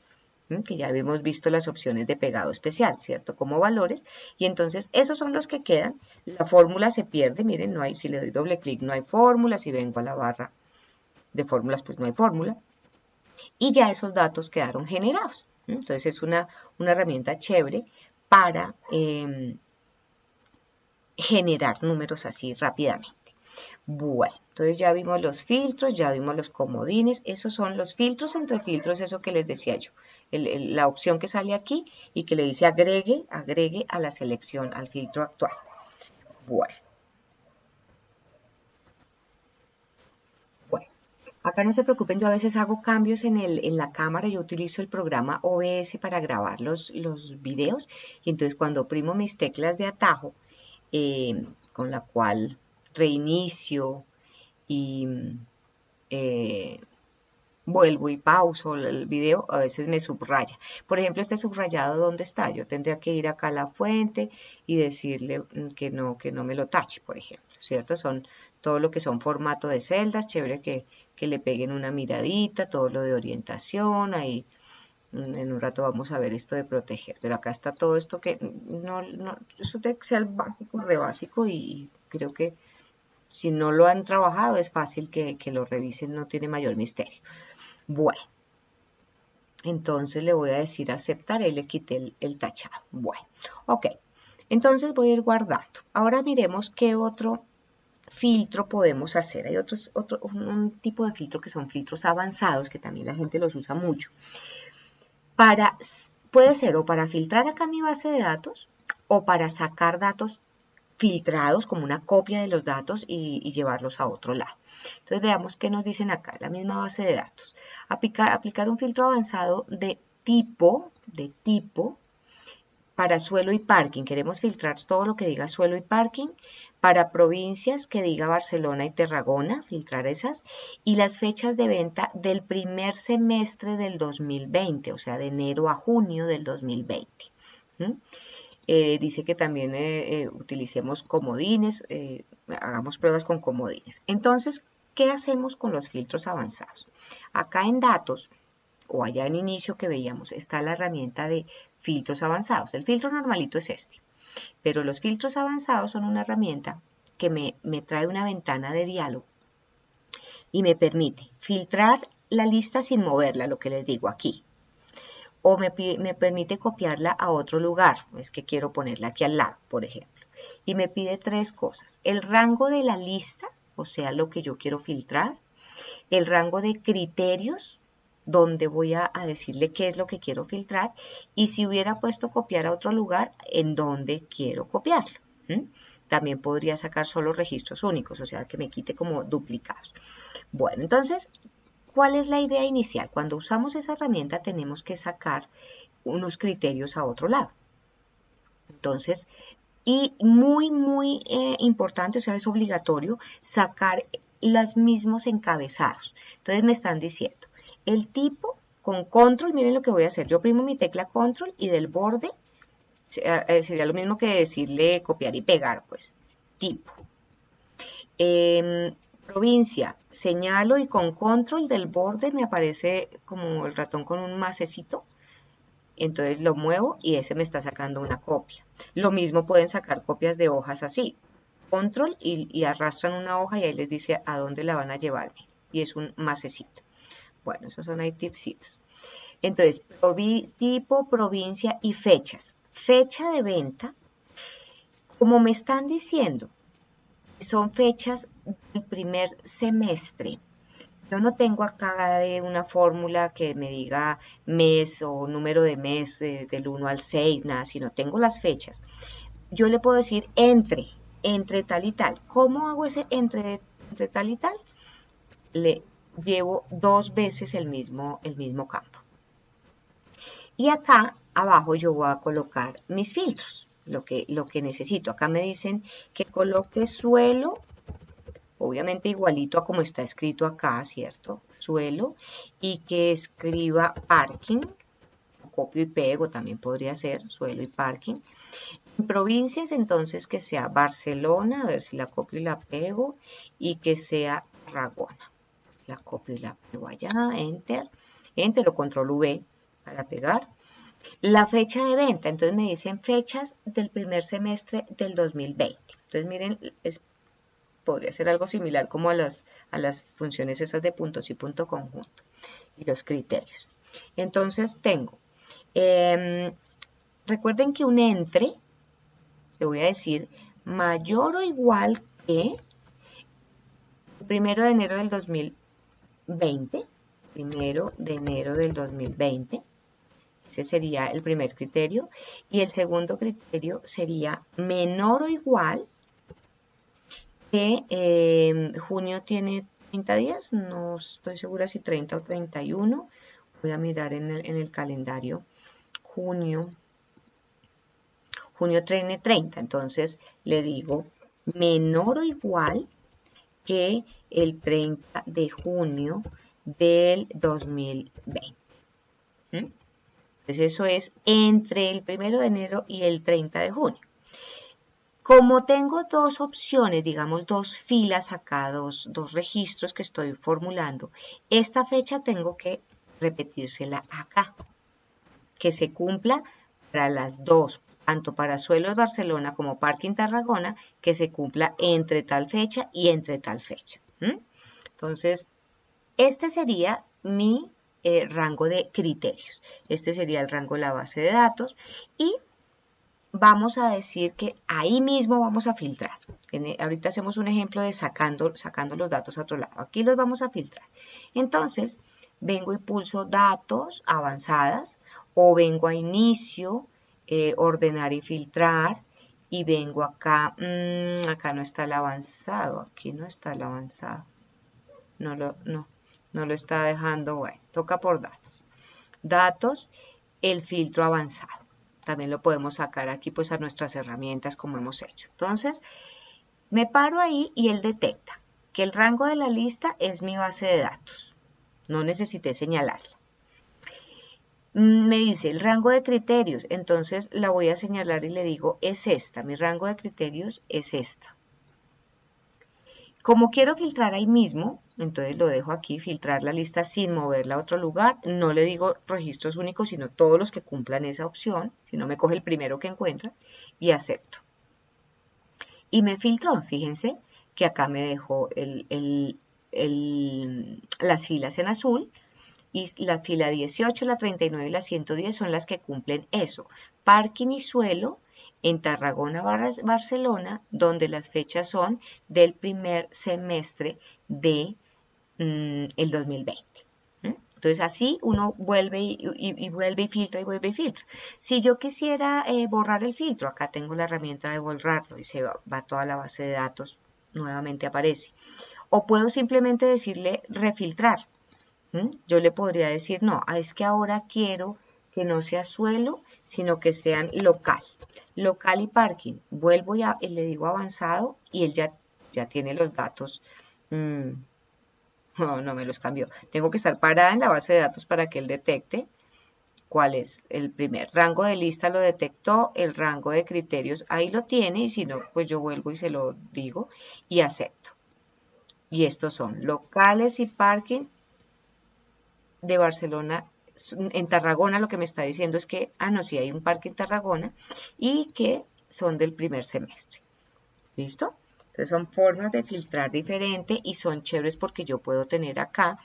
Que ya habíamos visto las opciones de pegado especial, ¿cierto? Como valores. Y entonces esos son los que quedan. La fórmula se pierde, miren, no hay, si le doy doble clic no hay fórmula, si vengo a la barra de fórmulas pues no hay fórmula. Y ya esos datos quedaron generados. Entonces es una herramienta chévere para generar números así rápidamente. Bueno, entonces ya vimos los filtros, ya vimos los comodines, esos son los filtros entre filtros, eso que les decía yo, la opción que sale aquí y que le dice agregue a la selección, al filtro actual. Bueno, acá no se preocupen, yo a veces hago cambios en la cámara, yo utilizo el programa OBS para grabar los videos y entonces cuando oprimo mis teclas de atajo, con la cual reinicio y vuelvo y pauso el video, a veces me subraya. Por ejemplo, este subrayado, ¿dónde está? Yo tendría que ir acá a la fuente y decirle que no me lo tache, por ejemplo. ¿cierto? Son todo lo que son formato de celdas, chévere que le peguen una miradita, todo lo de orientación, ahí en un rato vamos a ver esto de proteger, pero acá está todo esto que eso de Excel básico, re básico, y creo que si no lo han trabajado es fácil que lo revisen, no tiene mayor misterio. Bueno, entonces le voy a decir aceptar, y le quité el tachado. Bueno, ok, entonces voy a ir guardando. Ahora miremos qué otro filtro podemos hacer. Hay un tipo de filtro que son filtros avanzados, que también la gente los usa mucho. Puede ser o para filtrar acá mi base de datos o para sacar datos filtrados como una copia de los datos y llevarlos a otro lado. Entonces veamos qué nos dicen acá, la misma base de datos. Aplicar un filtro avanzado de tipo para suelo y parking. Queremos filtrar todo lo que diga suelo y parking. Para provincias que diga Barcelona y Tarragona, filtrar esas. Y las fechas de venta del primer semestre del 2020, o sea, de enero a junio del 2020. Dice que también utilicemos comodines, hagamos pruebas con comodines. Entonces, ¿qué hacemos con los filtros avanzados? Acá en datos, o allá en inicio que veíamos, está la herramienta de filtros avanzados. El filtro normalito es este, pero los filtros avanzados son una herramienta que me trae una ventana de diálogo y me permite filtrar la lista sin moverla, lo que les digo aquí. O me permite copiarla a otro lugar, es que quiero ponerla aquí al lado, por ejemplo. Y me pide tres cosas: el rango de la lista, o sea, lo que yo quiero filtrar, el rango de criterios, donde voy a decirle qué es lo que quiero filtrar, y si hubiera puesto copiar a otro lugar, en donde quiero copiarlo. También podría sacar solo registros únicos, o sea, que me quite como duplicados. Bueno, entonces, ¿cuál es la idea inicial? Cuando usamos esa herramienta tenemos que sacar unos criterios a otro lado. Entonces, y muy importante, o sea, es obligatorio sacar los mismos encabezados. Entonces me están diciendo, el tipo con control, miren lo que voy a hacer, yo oprimo mi tecla control y del borde sería lo mismo que decirle copiar y pegar, pues, tipo. Provincia, señalo y con control del borde me aparece como el ratón con un macecito. Entonces lo muevo y ese me está sacando una copia. Lo mismo pueden sacar copias de hojas así. Control y arrastran una hoja y ahí les dice a dónde la van a llevar. Y es un macecito. Bueno, esos son ahí tipsitos. Entonces, tipo, provincia y fechas. Fecha de venta, como me están diciendo, son fechas del primer semestre. Yo no tengo acá de una fórmula que me diga mes o número de mes del 1 al 6, nada, sino tengo las fechas. Yo le puedo decir entre tal y tal. ¿Cómo hago ese entre tal y tal? Le llevo dos veces el mismo campo. Y acá abajo yo voy a colocar mis filtros, lo que necesito. Acá me dicen que coloque suelo, obviamente igualito a como está escrito acá, ¿cierto? Suelo, y que escriba parking, copio y pego, también podría ser suelo y parking. En provincias, entonces, que sea Barcelona, a ver si la copio y la pego, y que sea Tarragona. La copio y la pego allá, enter o control V para pegar. La fecha de venta, entonces me dicen fechas del primer semestre del 2020. Entonces miren, podría ser algo similar como a las funciones esas de puntos y punto conjunto y los criterios. Entonces tengo, recuerden que un entre, le voy a decir mayor o igual que el 1 de enero del 2020, 1 de enero del 2020, ese sería el primer criterio, y el segundo criterio sería menor o igual que junio tiene 30 días, no estoy segura si 30 o 31, voy a mirar en el calendario, junio tiene 30, entonces le digo menor o igual que el 30 de junio del 2020. Entonces eso es entre el 1 de enero y el 30 de junio. Como tengo dos opciones, digamos dos filas acá, dos registros que estoy formulando, esta fecha tengo que repetírsela acá, que se cumpla para las dos, tanto para Suelos Barcelona como Parking Tarragona, que se cumpla entre tal fecha y entre tal fecha. Entonces, este sería mi rango de criterios. Este sería el rango de la base de datos y vamos a decir que ahí mismo vamos a filtrar. Ahorita hacemos un ejemplo de sacando los datos a otro lado. Aquí los vamos a filtrar. Entonces, vengo y pulso datos avanzadas o vengo a inicio, ordenar y filtrar y vengo acá, acá no está el avanzado, aquí no está el avanzado. No lo está dejando, bueno, toca por datos. Datos, el filtro avanzado. También lo podemos sacar aquí pues a nuestras herramientas como hemos hecho. Entonces, me paro ahí y él detecta que el rango de la lista es mi base de datos. No necesité señalarla. Me dice el rango de criterios, entonces la voy a señalar y le digo es esta, mi rango de criterios es esta. Como quiero filtrar ahí mismo, entonces lo dejo aquí, filtrar la lista sin moverla a otro lugar. No le digo registros únicos, sino todos los que cumplan esa opción. Si no, me coge el primero que encuentra y acepto. Y me filtró, fíjense que acá me dejó las filas en azul. Y la fila 18, la 39 y la 110 son las que cumplen eso. Parking y suelo en Tarragona, Barcelona, donde las fechas son del primer semestre de el 2020. Entonces así uno vuelve y vuelve y filtra y vuelve y filtra. Si yo quisiera borrar el filtro, acá tengo la herramienta de borrarlo y se va toda la base de datos, nuevamente aparece. O puedo simplemente decirle refiltrar. Yo le podría decir, no, es que ahora quiero que no sea suelo, sino que sean local. Local y parking. Vuelvo y le digo avanzado y él ya tiene los datos. No me los cambió. Tengo que estar parada en la base de datos para que él detecte cuál es el primer. Rango de lista lo detectó, el rango de criterios ahí lo tiene y si no, pues yo vuelvo y se lo digo y acepto. Y estos son locales y parking de Barcelona. En Tarragona lo que me está diciendo es que, no, sí hay un parque en Tarragona y que son del primer semestre. ¿Listo? Entonces son formas de filtrar diferente y son chéveres porque yo puedo tener acá,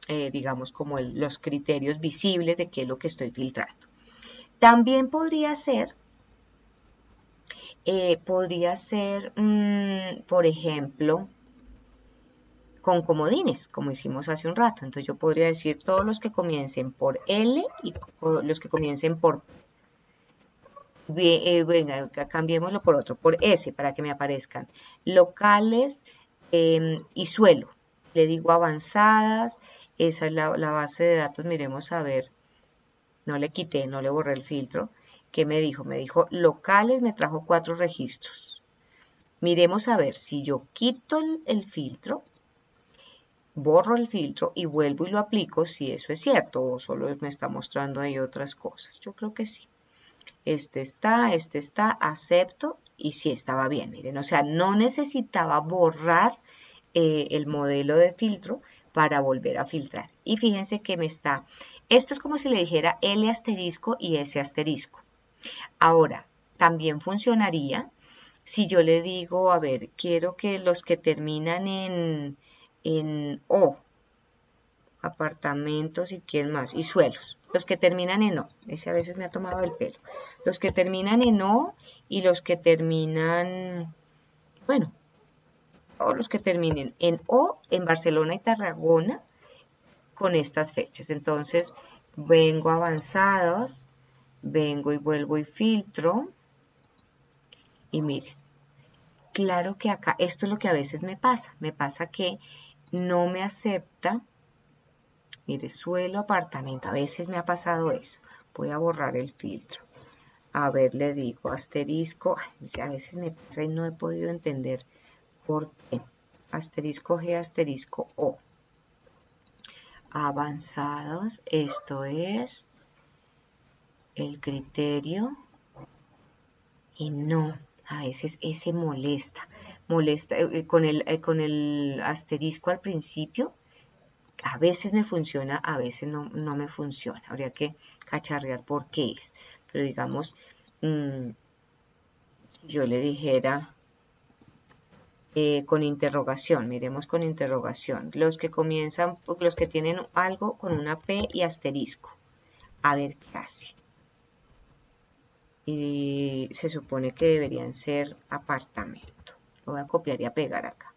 digamos, como los criterios visibles de qué es lo que estoy filtrando. También podría ser, por ejemplo, con comodines, como hicimos hace un rato. Entonces yo podría decir todos los que comiencen por L y los que comiencen por venga, cambiémoslo por otro, por S, para que me aparezcan locales y suelo. Le digo avanzadas, esa es la base de datos, miremos a ver, no le quité, no le borré el filtro. ¿Qué me dijo? Me dijo locales, me trajo 4 registros. Miremos a ver, si yo quito el filtro, borro el filtro y vuelvo y lo aplico, si eso es cierto o solo me está mostrando ahí otras cosas. Yo creo que sí. Este está, acepto y sí estaba bien, miren, o sea, no necesitaba borrar el modelo de filtro para volver a filtrar. Y fíjense que esto es como si le dijera L asterisco y S asterisco. Ahora, también funcionaría si yo le digo, a ver, quiero que los que terminan en O, apartamentos y quién más, y suelos. Los que terminan en O, ese a veces me ha tomado el pelo. Los que terminan en O y los que terminan, bueno, o los que terminen en O en Barcelona y Tarragona con estas fechas. Entonces, vengo avanzados, vengo y vuelvo y filtro. Y miren, claro que acá, esto es lo que a veces me pasa que no me acepta. Mire, suelo, apartamento. A veces me ha pasado eso. Voy a borrar el filtro. A ver, le digo asterisco. A veces me pasa y no he podido entender por qué. Asterisco G, asterisco O. Avanzados. Esto es el criterio. Y no. a veces ese molesta con el asterisco al principio. A veces me funciona, a veces no me funciona. Habría que cacharrear por qué es. Pero digamos, yo le dijera con interrogación, miremos con interrogación. Los que comienzan, los que tienen algo con una P y asterisco. A ver qué hace. Y se supone que deberían ser apartamento. Lo voy a copiar y a pegar acá.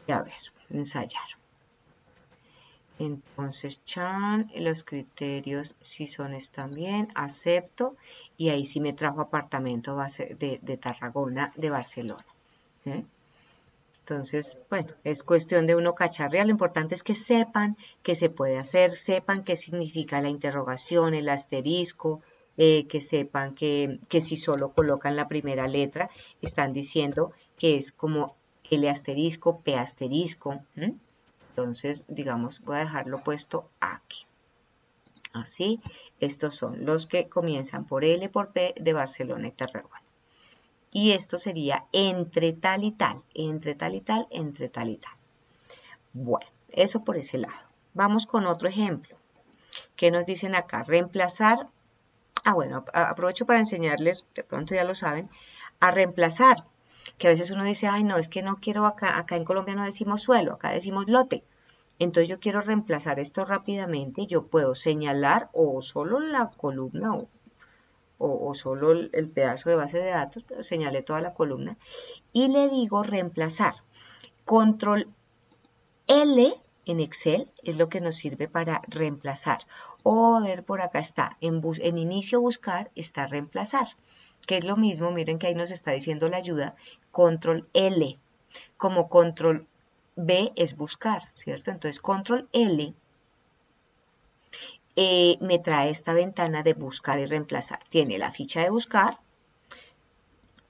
Y a ver, ensayar. Entonces, Chan, los criterios si son están bien, acepto, y ahí sí me trajo apartamento de Tarragona, de Barcelona. Entonces, bueno, es cuestión de uno cacharrear, lo importante es que sepan qué se puede hacer, sepan qué significa la interrogación, el asterisco, que sepan que si solo colocan la primera letra, están diciendo que es como L asterisco, P asterisco. Entonces, digamos, voy a dejarlo puesto aquí. Así, estos son los que comienzan por L, por P de Barcelona y Tarragona. Y esto sería entre tal y tal, entre tal y tal, entre tal y tal. Bueno, eso por ese lado. Vamos con otro ejemplo. ¿Qué nos dicen acá? Reemplazar. Bueno, aprovecho para enseñarles, de pronto ya lo saben, a reemplazar. Que a veces uno dice, ay, no, es que no quiero acá en Colombia no decimos suelo, acá decimos lote. Entonces yo quiero reemplazar esto rápidamente, yo puedo señalar o solo la columna o solo el pedazo de base de datos, pero señalé toda la columna y le digo reemplazar. Control L en Excel es lo que nos sirve para reemplazar. O a ver, por acá está, en inicio buscar está reemplazar, que es lo mismo, miren que ahí nos está diciendo la ayuda, control L, como control B es buscar, ¿cierto? Entonces, control L me trae esta ventana de buscar y reemplazar. Tiene la ficha de buscar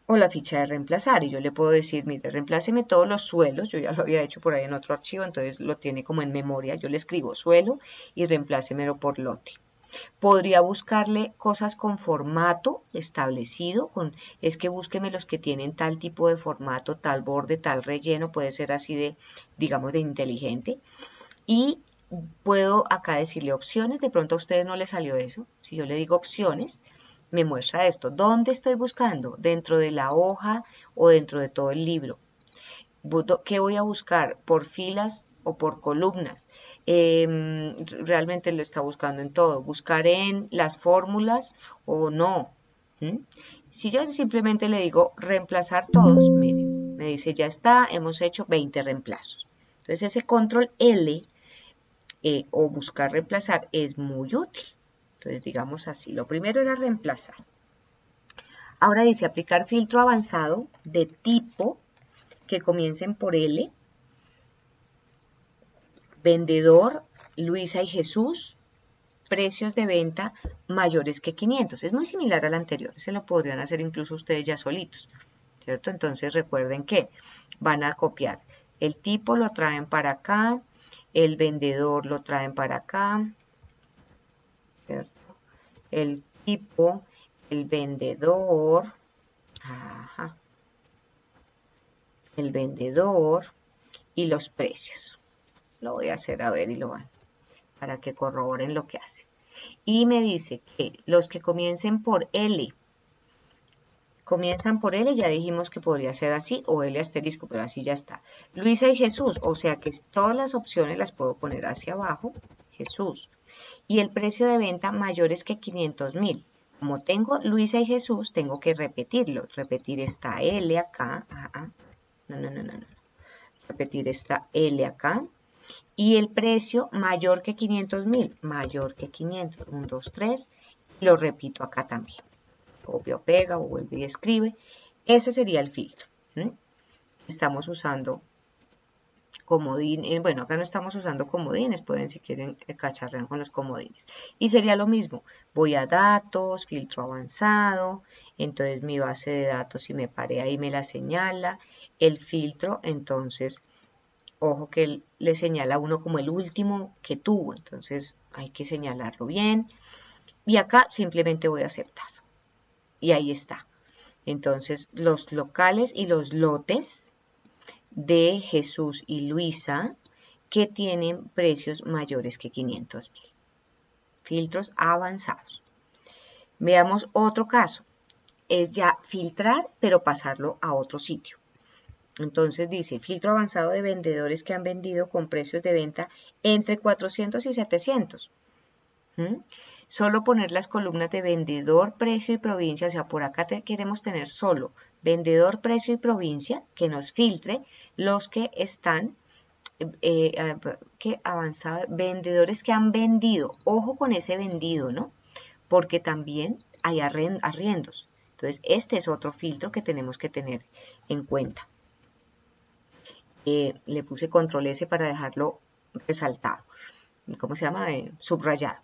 o la ficha de reemplazar. Y yo le puedo decir, mire, reempláceme todos los suelos. Yo ya lo había hecho por ahí en otro archivo, entonces lo tiene como en memoria. Yo le escribo suelo y reemplácemelo por lote. Podría buscarle cosas con formato establecido, es que búsqueme los que tienen tal tipo de formato, tal borde, tal relleno, puede ser así de, digamos, de inteligente. Y puedo acá decirle opciones, de pronto a ustedes no les salió eso. Si yo le digo opciones, me muestra esto. ¿Dónde estoy buscando? ¿Dentro de la hoja o dentro de todo el libro? ¿Qué voy a buscar? ¿Por filas o por columnas? Realmente lo está buscando en todo. ¿Buscar en las fórmulas o no? Si yo simplemente le digo reemplazar todos, miren, me dice ya está, hemos hecho 20 reemplazos. Entonces ese control L o buscar reemplazar es muy útil. Entonces digamos así, lo primero era reemplazar. Ahora dice aplicar filtro avanzado de tipo que comiencen por L, vendedor, Luisa y Jesús, precios de venta mayores que 500. Es muy similar al anterior, se lo podrían hacer incluso ustedes ya solitos, ¿cierto? Entonces recuerden que van a copiar el tipo, lo traen para acá, el vendedor lo traen para acá, ¿cierto? El tipo, el vendedor, ajá, el vendedor y los precios. Lo voy a hacer a ver y lo van para que corroboren lo que hacen. Y me dice que los que comiencen por L, comienzan por L, ya dijimos que podría ser así, o L asterisco, pero así ya está. Luisa y Jesús, o sea que todas las opciones las puedo poner hacia abajo, Jesús. Y el precio de venta mayores que 500.000. Como tengo Luisa y Jesús, tengo que repetirlo. Repetir esta L acá. No. Repetir esta L acá. Y el precio mayor que 500.000. Mayor que 500. 1, 2, 3. Y lo repito acá también. Copia o pega o vuelve y escribe. Ese sería el filtro. Estamos usando comodines. Bueno, acá no estamos usando comodines. Pueden, si quieren, cacharrear con los comodines. Y sería lo mismo. Voy a datos, filtro avanzado. Entonces mi base de datos, si me paré ahí, me la señala. El filtro, entonces, ojo que él le señala a uno como el último que tuvo. Entonces hay que señalarlo bien. Y acá simplemente voy a aceptar. Y ahí está. Entonces, los locales y los lotes de Jesús y Luisa que tienen precios mayores que 500.000. Filtros avanzados. Veamos otro caso. Es ya filtrar, pero pasarlo a otro sitio. Entonces dice, filtro avanzado de vendedores que han vendido con precios de venta entre 400 y 700. Solo poner las columnas de vendedor, precio y provincia, o sea, por acá queremos tener solo vendedor, precio y provincia, que nos filtre los que están vendedores que han vendido. Ojo con ese vendido, ¿no? Porque también hay arriendos. Entonces, este es otro filtro que tenemos que tener en cuenta. Le puse control S para dejarlo resaltado. ¿Cómo se llama? Subrayado.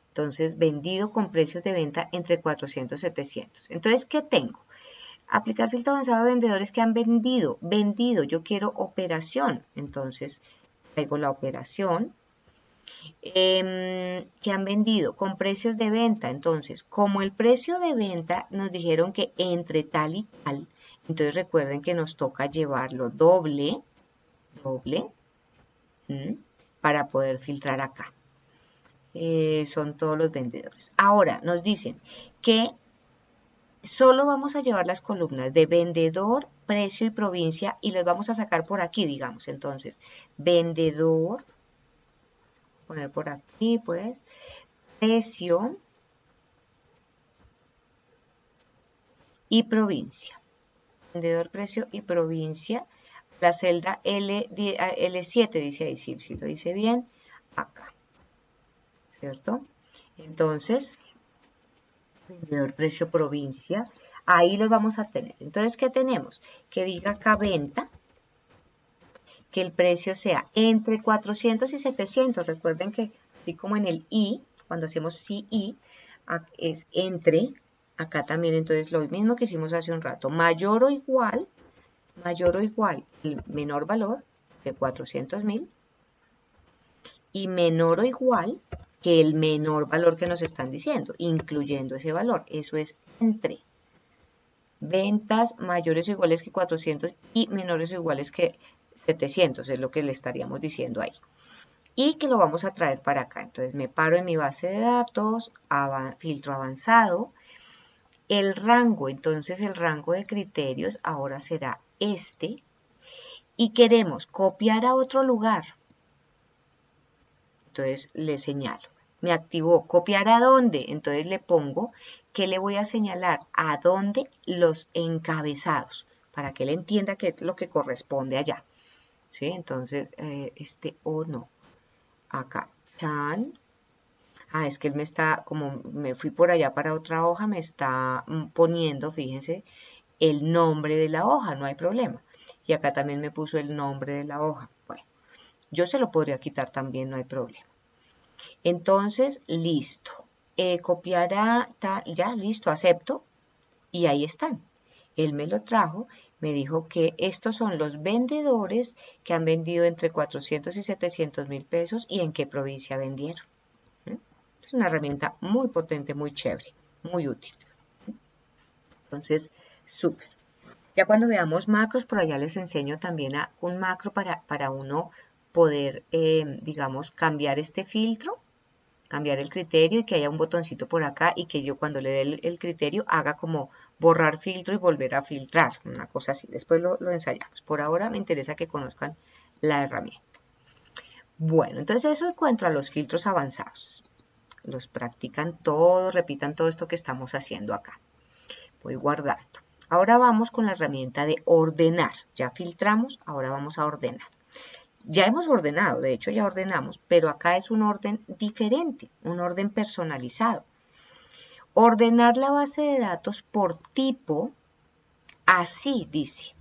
Entonces, vendido con precios de venta entre 400 y 700. Entonces, ¿qué tengo? Aplicar filtro avanzado de vendedores que han vendido. Vendido, yo quiero operación. Entonces, traigo la operación. Que han vendido con precios de venta. Entonces, como el precio de venta nos dijeron que entre tal y tal, entonces recuerden que nos toca llevarlo doble, para poder filtrar acá. Son todos los vendedores. Ahora nos dicen que solo vamos a llevar las columnas de vendedor, precio y provincia y las vamos a sacar por aquí, digamos. Entonces, vendedor, poner por aquí, pues, precio y provincia. Vendedor, precio y provincia. La celda L7 dice ahí, si lo dice bien, acá. ¿Cierto? Entonces, vendedor, precio, provincia, ahí los vamos a tener. Entonces, ¿qué tenemos? Que diga acá venta, que el precio sea entre 400 y 700. Recuerden que así como en el I, cuando hacemos CI, es entre, acá también, entonces lo mismo que hicimos hace un rato, mayor o igual, el menor valor de 400.000 y menor o igual que el menor valor que nos están diciendo, incluyendo ese valor. Eso es entre. Ventas mayores o iguales que 400 y menores o iguales que 700, es lo que le estaríamos diciendo ahí. Y que lo vamos a traer para acá. Entonces me paro en mi base de datos, filtro avanzado, el rango, entonces el rango de criterios ahora será este, y queremos copiar a otro lugar. Entonces le señalo. Me activó copiar a dónde. Entonces le pongo que le voy a señalar a dónde los encabezados para que él entienda qué es lo que corresponde allá. ¿Sí? Entonces no. Acá. Chan. Es que él me está, como me fui por allá para otra hoja, me está poniendo, fíjense, el nombre de la hoja. No hay problema. Y acá también me puso el nombre de la hoja. Bueno, yo se lo podría quitar también, no hay problema. Entonces, listo. Copiar ya, listo, acepto. Y ahí están. Él me lo trajo, me dijo que estos son los vendedores que han vendido entre 400 y 700.000 pesos y en qué provincia vendieron. Es una herramienta muy potente, muy chévere, muy útil. Entonces, súper. Ya cuando veamos macros, por allá les enseño también un macro para uno poder, digamos, cambiar este filtro, cambiar el criterio y que haya un botoncito por acá y que yo cuando le dé el criterio haga como borrar filtro y volver a filtrar, una cosa así. Después lo ensayamos. Por ahora me interesa que conozcan la herramienta. Bueno, entonces eso en cuanto a los filtros avanzados. Los practican todos, repitan todo esto que estamos haciendo acá. Voy guardando. Ahora vamos con la herramienta de ordenar. Ya filtramos, ahora vamos a ordenar. Ya hemos ordenado, de hecho ya ordenamos, pero acá es un orden diferente, un orden personalizado. Ordenar la base de datos por tipo, así dice.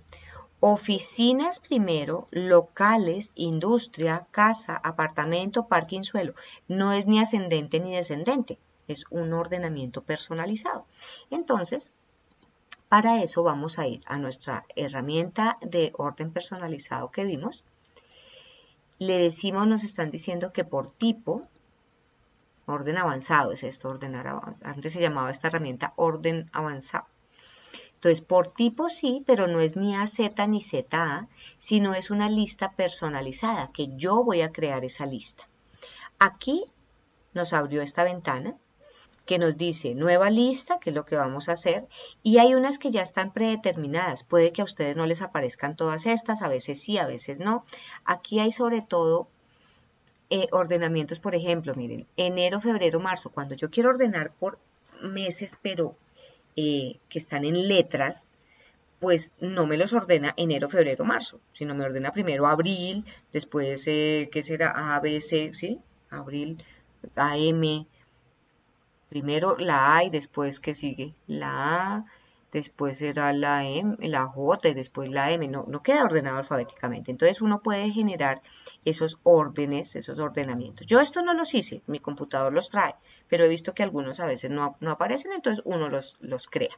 Oficinas primero, locales, industria, casa, apartamento, parking, suelo. No es ni ascendente ni descendente, es un ordenamiento personalizado. Entonces, para eso vamos a ir a nuestra herramienta de orden personalizado que vimos. Le decimos, nos están diciendo que por tipo, orden avanzado es esto, ordenar avanzado. Antes se llamaba esta herramienta orden avanzado. Entonces, por tipo sí, pero no es ni AZ ni ZA, sino es una lista personalizada, que yo voy a crear esa lista. Aquí nos abrió esta ventana que nos dice nueva lista, que es lo que vamos a hacer, y hay unas que ya están predeterminadas. Puede que a ustedes no les aparezcan todas estas, a veces sí, a veces no. Aquí hay sobre todo ordenamientos, por ejemplo, miren, enero, febrero, marzo. Cuando yo quiero ordenar por meses, pero que están en letras, pues no me los ordena enero, febrero, marzo, sino me ordena primero abril, después, ¿qué será? A, B, C, ¿sí? Abril, A, M, primero la A y después, ¿qué sigue? La A, después será la M, la J y después la M, no queda ordenado alfabéticamente. Entonces uno puede generar esos órdenes, esos ordenamientos. Yo esto no los hice, mi computador los trae, pero he visto que algunos a veces no aparecen, entonces uno los crea.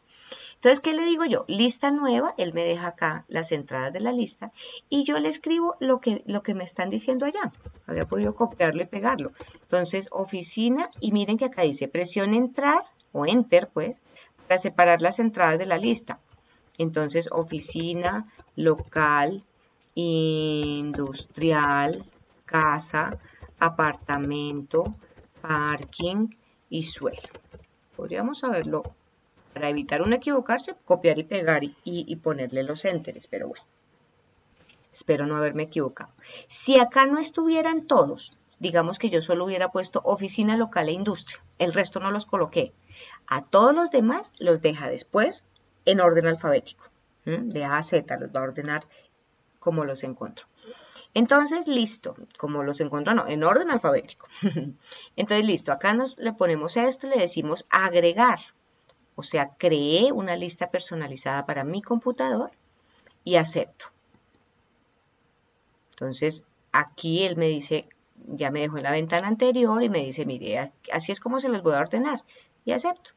Entonces, ¿qué le digo yo? Lista nueva, él me deja acá las entradas de la lista y yo le escribo lo que me están diciendo allá. Había podido copiarlo y pegarlo. Entonces, oficina, y miren que acá dice presione entrar o enter, pues, para separar las entradas de la lista. Entonces, oficina, local, industrial, casa, apartamento, parking y suelo. Podríamos saberlo. Para evitar un equivocarse, copiar y pegar y ponerle los enteres, pero bueno, espero no haberme equivocado. Si acá no estuvieran todos, digamos que yo solo hubiera puesto oficina local e industria, el resto no los coloqué. A todos los demás los deja después en orden alfabético, de A a Z, los va a ordenar como los encuentro. Entonces, listo, como los encuentro, no, en orden alfabético. Entonces, listo, acá le ponemos esto, le decimos agregar. O sea, creé una lista personalizada para mi computador y acepto. Entonces, aquí él me dice, ya me dejó en la ventana anterior y me dice, mire, así es como se los voy a ordenar. Y acepto.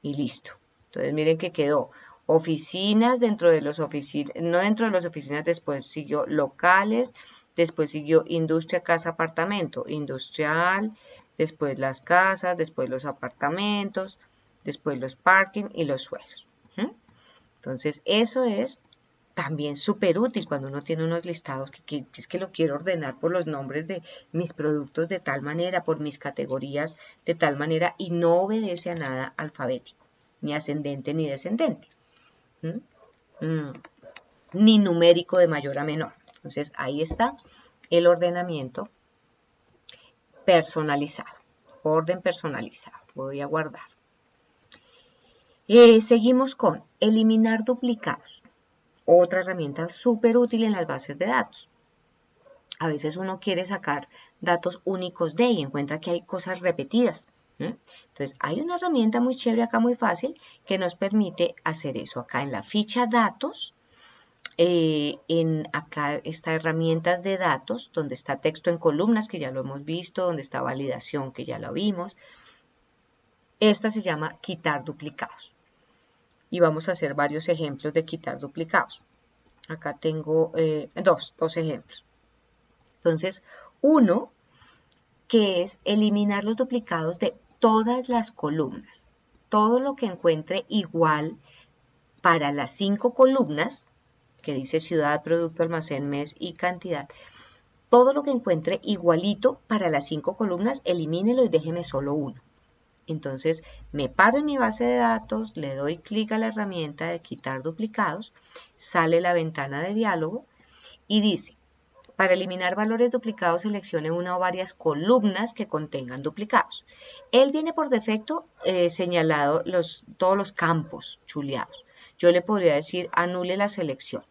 Y listo. Entonces, miren que quedó oficinas dentro de los oficinas, no dentro de las oficinas, después siguió locales, después siguió industria, casa, apartamento, industrial, después las casas, después los apartamentos, después los parking y los suelos. Entonces, eso es también súper útil cuando uno tiene unos listados que es que lo quiero ordenar por los nombres de mis productos de tal manera, por mis categorías de tal manera y no obedece a nada alfabético, ni ascendente ni descendente, ni numérico de mayor a menor. Entonces, ahí está el ordenamiento personalizado, orden personalizado. Voy a guardar. Seguimos con eliminar duplicados. Otra herramienta súper útil en las bases de datos. A veces uno quiere sacar datos únicos de y encuentra que hay cosas repetidas. Entonces, hay una herramienta muy chévere acá, muy fácil, que nos permite hacer eso. Acá en la ficha datos, acá está herramientas de datos, donde está texto en columnas, que ya lo hemos visto, donde está validación, que ya lo vimos. Esta se llama quitar duplicados. Y vamos a hacer varios ejemplos de quitar duplicados. Acá tengo dos ejemplos. Entonces, uno, que es eliminar los duplicados de todas las columnas. Todo lo que encuentre igual para las 5 columnas, que dice ciudad, producto, almacén, mes y cantidad. Todo lo que encuentre igualito para las 5 columnas, elimínelo y déjeme solo uno. Entonces, me paro en mi base de datos, le doy clic a la herramienta de quitar duplicados, sale la ventana de diálogo y dice, para eliminar valores duplicados, seleccione una o varias columnas que contengan duplicados. Él viene por defecto señalado todos los campos chuleados. Yo le podría decir, anule la selección.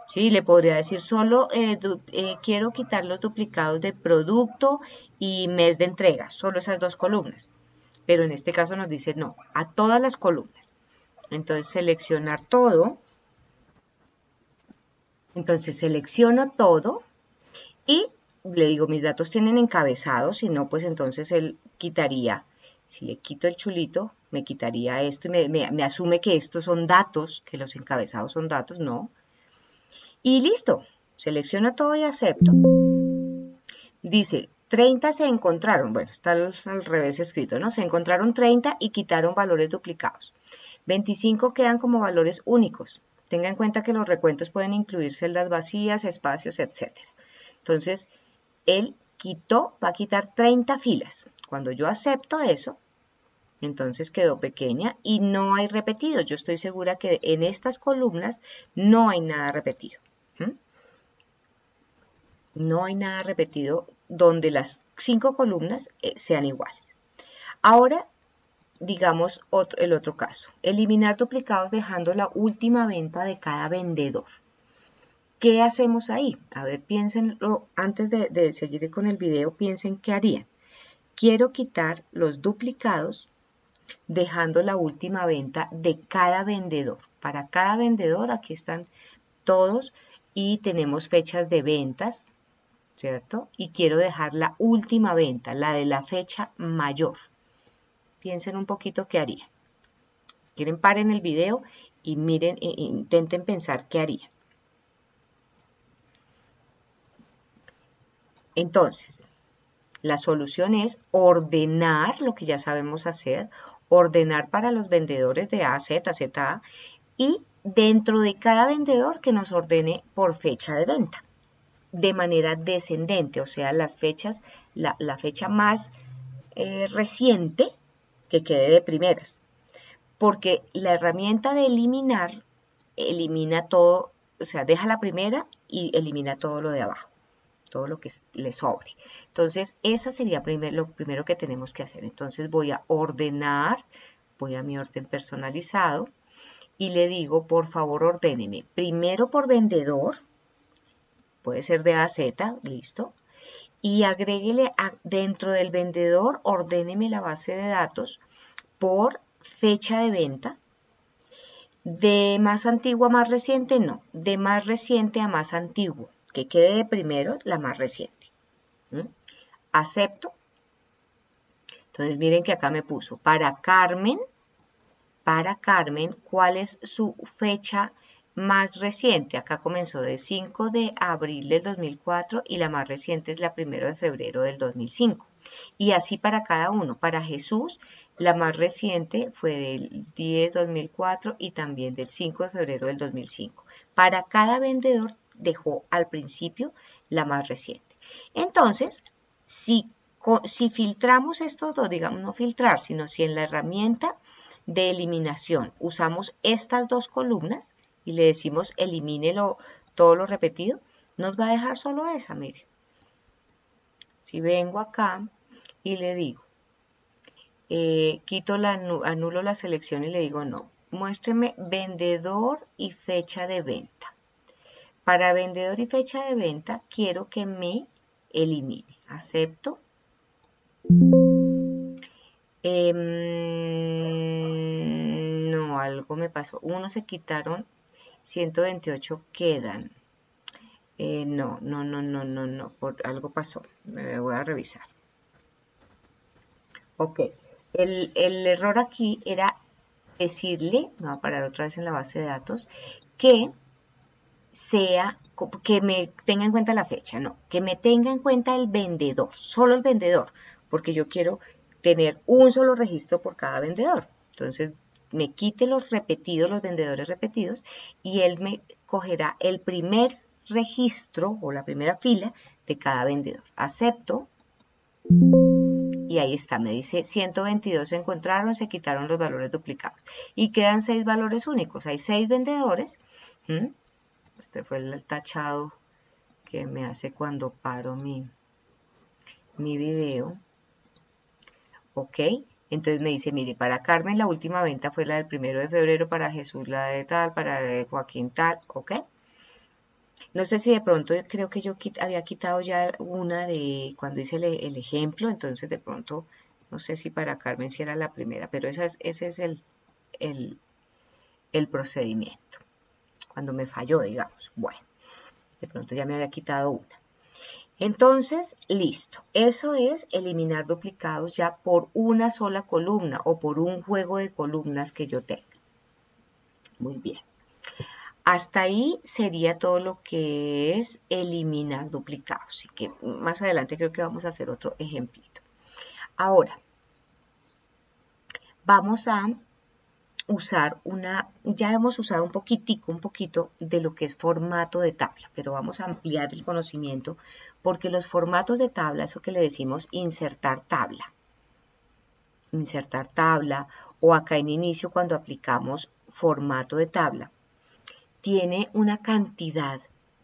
Sí, le podría decir, solo quiero quitar los duplicados de producto y mes de entrega, solo esas 2 columnas. Pero en este caso nos dice no, a todas las columnas. Entonces seleccionar todo. Entonces selecciono todo y le digo mis datos tienen encabezados, si no pues entonces él quitaría, si le quito el chulito, me quitaría esto y me asume que estos son datos, que los encabezados son datos, no. Y listo, selecciono todo y acepto. Dice 30 se encontraron, bueno, está al revés escrito, ¿no? Se encontraron 30 y quitaron valores duplicados. 25 quedan como valores únicos. Tenga en cuenta que los recuentos pueden incluir celdas vacías, espacios, etc. Entonces, él va a quitar 30 filas. Cuando yo acepto eso, entonces quedó pequeña y no hay repetidos. Yo estoy segura que en estas columnas no hay nada repetido. No hay nada repetido donde las 5 columnas sean iguales. Ahora, digamos el otro caso. Eliminar duplicados dejando la última venta de cada vendedor. ¿Qué hacemos ahí? A ver, piénsenlo, antes de seguir con el video, piensen qué harían. Quiero quitar los duplicados dejando la última venta de cada vendedor. Para cada vendedor, aquí están todos y tenemos fechas de ventas, ¿cierto? Y quiero dejar la última venta, la de la fecha mayor. Piensen un poquito qué harían. Quieren, paren el video y miren, intenten pensar qué harían. Entonces, la solución es ordenar lo que ya sabemos hacer, ordenar para los vendedores de A a Z, Z A, y dentro de cada vendedor que nos ordene por fecha de venta, de manera descendente, o sea, las fechas, la fecha más reciente que quede de primeras, porque la herramienta de eliminar elimina todo, o sea, deja la primera y elimina todo lo de abajo, todo lo que le sobre. Entonces, esa sería lo primero que tenemos que hacer. Entonces, voy a ordenar, voy a mi orden personalizado y le digo, por favor, ordéneme primero por vendedor, puede ser de A a Z, listo, y agréguele dentro del vendedor, ordéneme la base de datos por fecha de venta. De más antiguo a más reciente, no. De más reciente a más antiguo. Que quede de primero la más reciente. Acepto. Entonces miren que acá me puso para Carmen, ¿cuál es su fecha más reciente? Acá comenzó de 5 de abril del 2004 y la más reciente es la 1 de febrero del 2005. Y así para cada uno. Para Jesús, la más reciente fue del 10 de 2004 y también del 5 de febrero del 2005. Para cada vendedor dejó al principio la más reciente. Entonces, si filtramos estos dos, digamos no filtrar, sino si en la herramienta de eliminación usamos estas dos columnas y le decimos elimínelo todo lo repetido, nos va a dejar solo esa, mire. Si vengo acá y le digo, anulo la selección y le digo no, muéstreme vendedor y fecha de venta. Para vendedor y fecha de venta quiero que me elimine. Acepto. No, algo me pasó. Uno se quitaron, 128 quedan. No, por algo pasó. Me voy a revisar. Ok, el error aquí era decirle, me voy a parar otra vez en la base de datos, que me tenga en cuenta la fecha, no, que me tenga en cuenta el vendedor, solo el vendedor, porque yo quiero tener un solo registro por cada vendedor. Entonces, me quite los repetidos, los vendedores repetidos, y él me cogerá el primer registro o la primera fila de cada vendedor. Acepto. Y ahí está, me dice 122 se encontraron, se quitaron los valores duplicados. Y quedan 6 valores únicos. Hay 6 vendedores. Este fue el tachado que me hace cuando paro mi video. Ok, entonces me dice, mire, para Carmen la última venta fue la del 1 de febrero, para Jesús la de tal, para Joaquín tal, ok. No sé si de pronto creo que yo había quitado ya una de cuando hice el ejemplo, entonces de pronto no sé si para Carmen si era la primera, pero ese es el procedimiento. Cuando me falló, digamos. Bueno, de pronto ya me había quitado una. Entonces, listo. Eso es eliminar duplicados ya por una sola columna o por un juego de columnas que yo tenga. Muy bien. Hasta ahí sería todo lo que es eliminar duplicados. Así que más adelante creo que vamos a hacer otro ejemplito. Ahora, vamos a ya hemos usado un poquito de lo que es formato de tabla, pero vamos a ampliar el conocimiento porque los formatos de tabla, eso que le decimos insertar tabla o acá en inicio cuando aplicamos formato de tabla, tiene una cantidad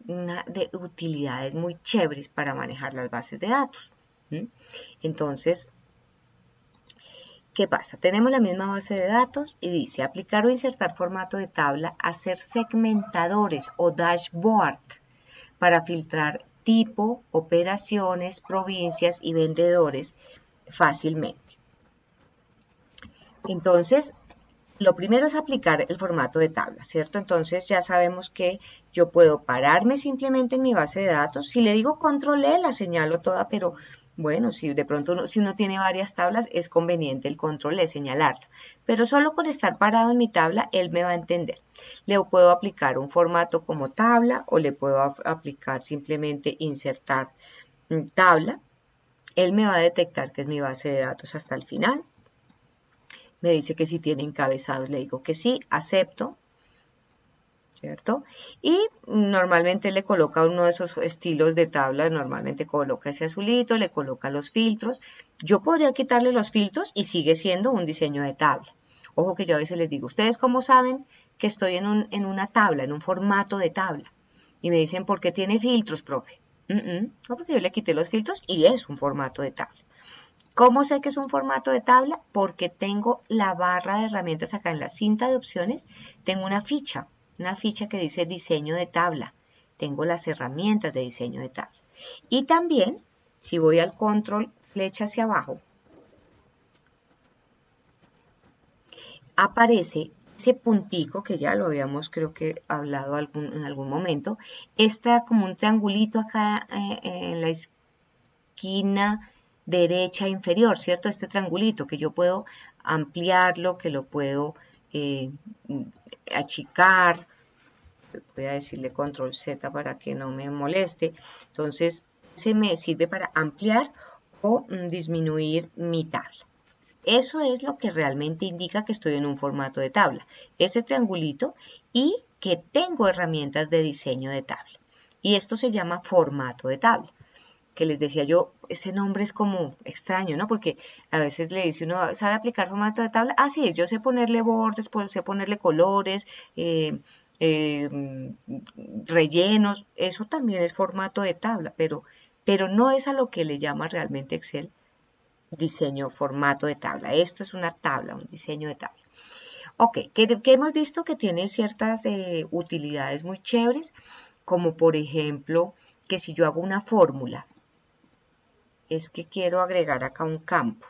de utilidades muy chéveres para manejar las bases de datos. Entonces, ¿qué pasa? Tenemos la misma base de datos y dice aplicar o insertar formato de tabla, hacer segmentadores o dashboard para filtrar tipo, operaciones, provincias y vendedores fácilmente. Entonces, lo primero es aplicar el formato de tabla, ¿cierto? Entonces ya sabemos que yo puedo pararme simplemente en mi base de datos. Si le digo control E, la señalo toda, pero bueno, si de pronto si uno tiene varias tablas, es conveniente el control E señalarla. Pero solo con estar parado en mi tabla, él me va a entender. Le puedo aplicar un formato como tabla o le puedo aplicar simplemente insertar tabla. Él me va a detectar que es mi base de datos hasta el final. Me dice que si tiene encabezados, le digo que sí, acepto, ¿cierto? Y normalmente le coloca uno de esos estilos de tabla, normalmente coloca ese azulito, le coloca los filtros. Yo podría quitarle los filtros y sigue siendo un diseño de tabla. Ojo que yo a veces les digo, ¿ustedes cómo saben que estoy en una tabla, en un formato de tabla? Y me dicen, ¿por qué tiene filtros, profe? No, porque yo le quité los filtros y es un formato de tabla. ¿Cómo sé que es un formato de tabla? Porque tengo la barra de herramientas acá en la cinta de opciones, tengo una ficha que dice diseño de tabla. Tengo las herramientas de diseño de tabla. Y también, si voy al control flecha hacia abajo, aparece ese puntico que ya lo habíamos creo que hablado en algún momento. Está como un triangulito acá en la esquina derecha inferior, ¿cierto? Este triangulito que yo puedo ampliarlo, que lo puedo achicar, voy a decirle control Z para que no me moleste. Entonces, se me sirve para ampliar o disminuir mi tabla. Eso es lo que realmente indica que estoy en un formato de tabla. Ese triangulito y que tengo herramientas de diseño de tabla. Y esto se llama formato de tabla. Que les decía yo, ese nombre es como extraño, ¿no? Porque a veces le dice uno, ¿sabe aplicar formato de tabla? Ah, sí, yo sé ponerle bordes, sé ponerle colores, rellenos, eso también es formato de tabla, pero no es a lo que le llama realmente Excel diseño, formato de tabla. Esto es una tabla, un diseño de tabla. Ok, que hemos visto que tiene ciertas utilidades muy chéveres, como por ejemplo, que si yo hago una fórmula, es que quiero agregar acá un campo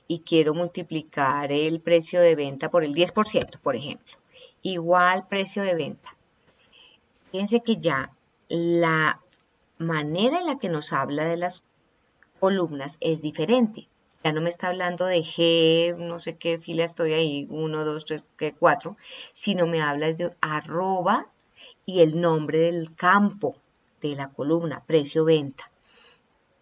y quiero multiplicar el precio de venta por el 10%, por ejemplo, igual precio de venta. Fíjense que ya la manera en la que nos habla de las columnas es diferente. Ya no me está hablando de G, no sé qué fila estoy ahí, 1, 2, 3, 4, sino me habla de arroba y el nombre del campo de la columna, precio venta.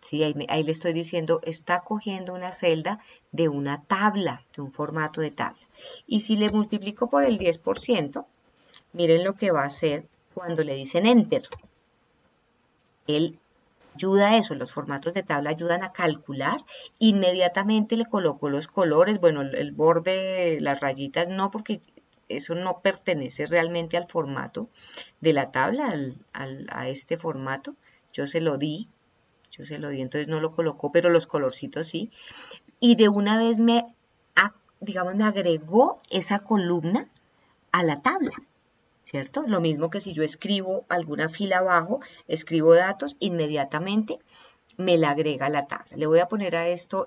¿Sí? Ahí le estoy diciendo, está cogiendo una celda de una tabla, de un formato de tabla. Y si le multiplico por el 10%, miren lo que va a hacer cuando le dicen Enter. Él ayuda a eso, los formatos de tabla ayudan a calcular. Inmediatamente le coloco los colores, bueno, el borde, las rayitas no, porque eso no pertenece realmente al formato de la tabla, a este formato. Yo se lo di, entonces no lo colocó, pero los colorcitos sí. Y de una vez digamos, me agregó esa columna a la tabla, ¿cierto? Lo mismo que si yo escribo alguna fila abajo, escribo datos, inmediatamente me la agrega a la tabla. Le voy a poner a esto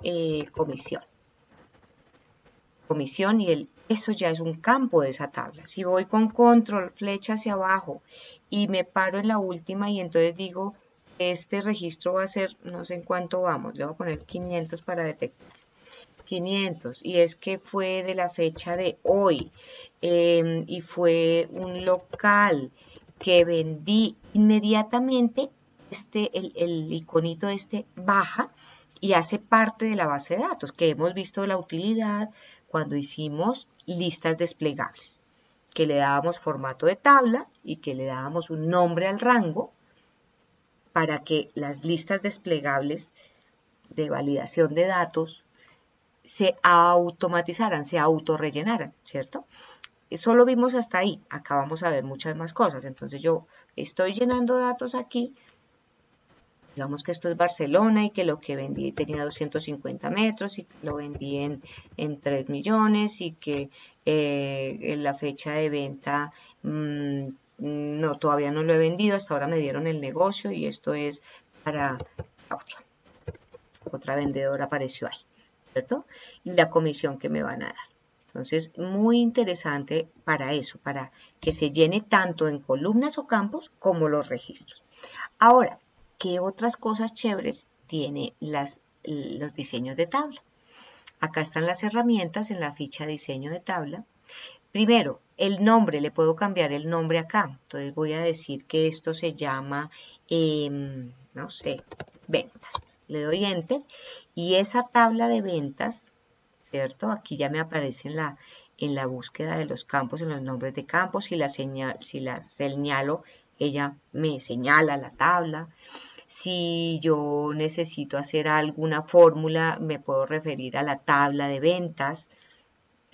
comisión. Comisión y eso ya es un campo de esa tabla. Si voy con control, flecha hacia abajo y me paro en la última y entonces digo, este registro va a ser, no sé en cuánto vamos, le voy a poner 500 para detectar. 500 y es que fue de la fecha de hoy y fue un local que vendí inmediatamente el iconito baja y hace parte de la base de datos, que hemos visto la utilidad cuando hicimos listas desplegables, que le dábamos formato de tabla y que le dábamos un nombre al rango para que las listas desplegables de validación de datos se automatizaran, se autorrellenaran, ¿cierto? Eso lo vimos hasta ahí, acá vamos a ver muchas más cosas. Entonces yo estoy llenando datos aquí, digamos que esto es Barcelona y que lo que vendí tenía 250 metros y lo vendí en 3 millones y que en la fecha de venta, no, todavía no lo he vendido, hasta ahora me dieron el negocio y esto es para Claudia. Otra vendedora apareció ahí, ¿cierto? Y la comisión que me van a dar. Entonces, muy interesante para eso, para que se llene tanto en columnas o campos como los registros. Ahora, ¿qué otras cosas chéveres tiene los diseños de tabla? Acá están las herramientas en la ficha diseño de tabla. Primero, el nombre, le puedo cambiar el nombre acá. Entonces voy a decir que esto se llama, no sé, ventas. Le doy Enter y esa tabla de ventas, ¿cierto? Aquí ya me aparece en la búsqueda de los campos, en los nombres de campos. Si la señalo, ella me señala la tabla. Si yo necesito hacer alguna fórmula, me puedo referir a la tabla de ventas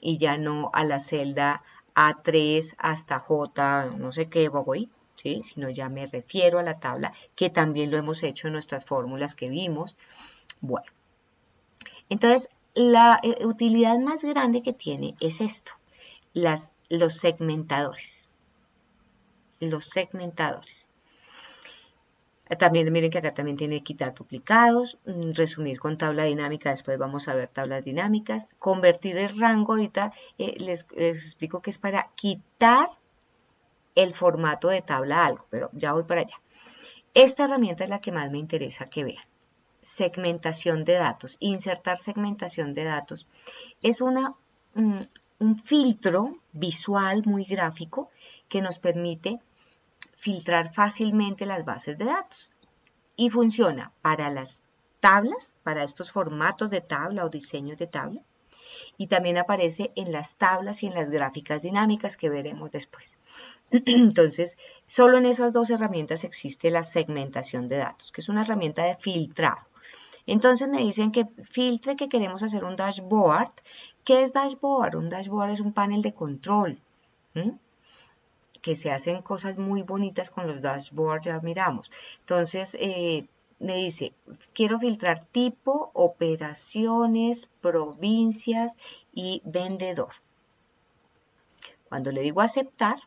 y ya no a la celda A3 hasta J, no sé qué, voy, ¿sí? Sino ya me refiero a la tabla, que también lo hemos hecho en nuestras fórmulas que vimos. Bueno, entonces la utilidad más grande que tiene es esto, los segmentadores. Los segmentadores. También miren que acá también tiene quitar duplicados, resumir con tabla dinámica, después vamos a ver tablas dinámicas, convertir el rango, ahorita les explico que es para quitar el formato de tabla a algo, pero ya voy para allá. Esta herramienta es la que más me interesa que vean. Segmentación de datos, insertar segmentación de datos. Es un filtro visual muy gráfico que nos permite filtrar fácilmente las bases de datos y funciona para las tablas, para estos formatos de tabla o diseños de tabla y también aparece en las tablas y en las gráficas dinámicas que veremos después. Entonces, solo en esas dos herramientas existe la segmentación de datos, que es una herramienta de filtrado. Entonces me dicen que filtre, que queremos hacer un dashboard. ¿Qué es dashboard? Un dashboard es un panel de control. Que se hacen cosas muy bonitas con los dashboards, ya miramos. Entonces, me dice, quiero filtrar tipo, operaciones, provincias y vendedor. Cuando le digo aceptar,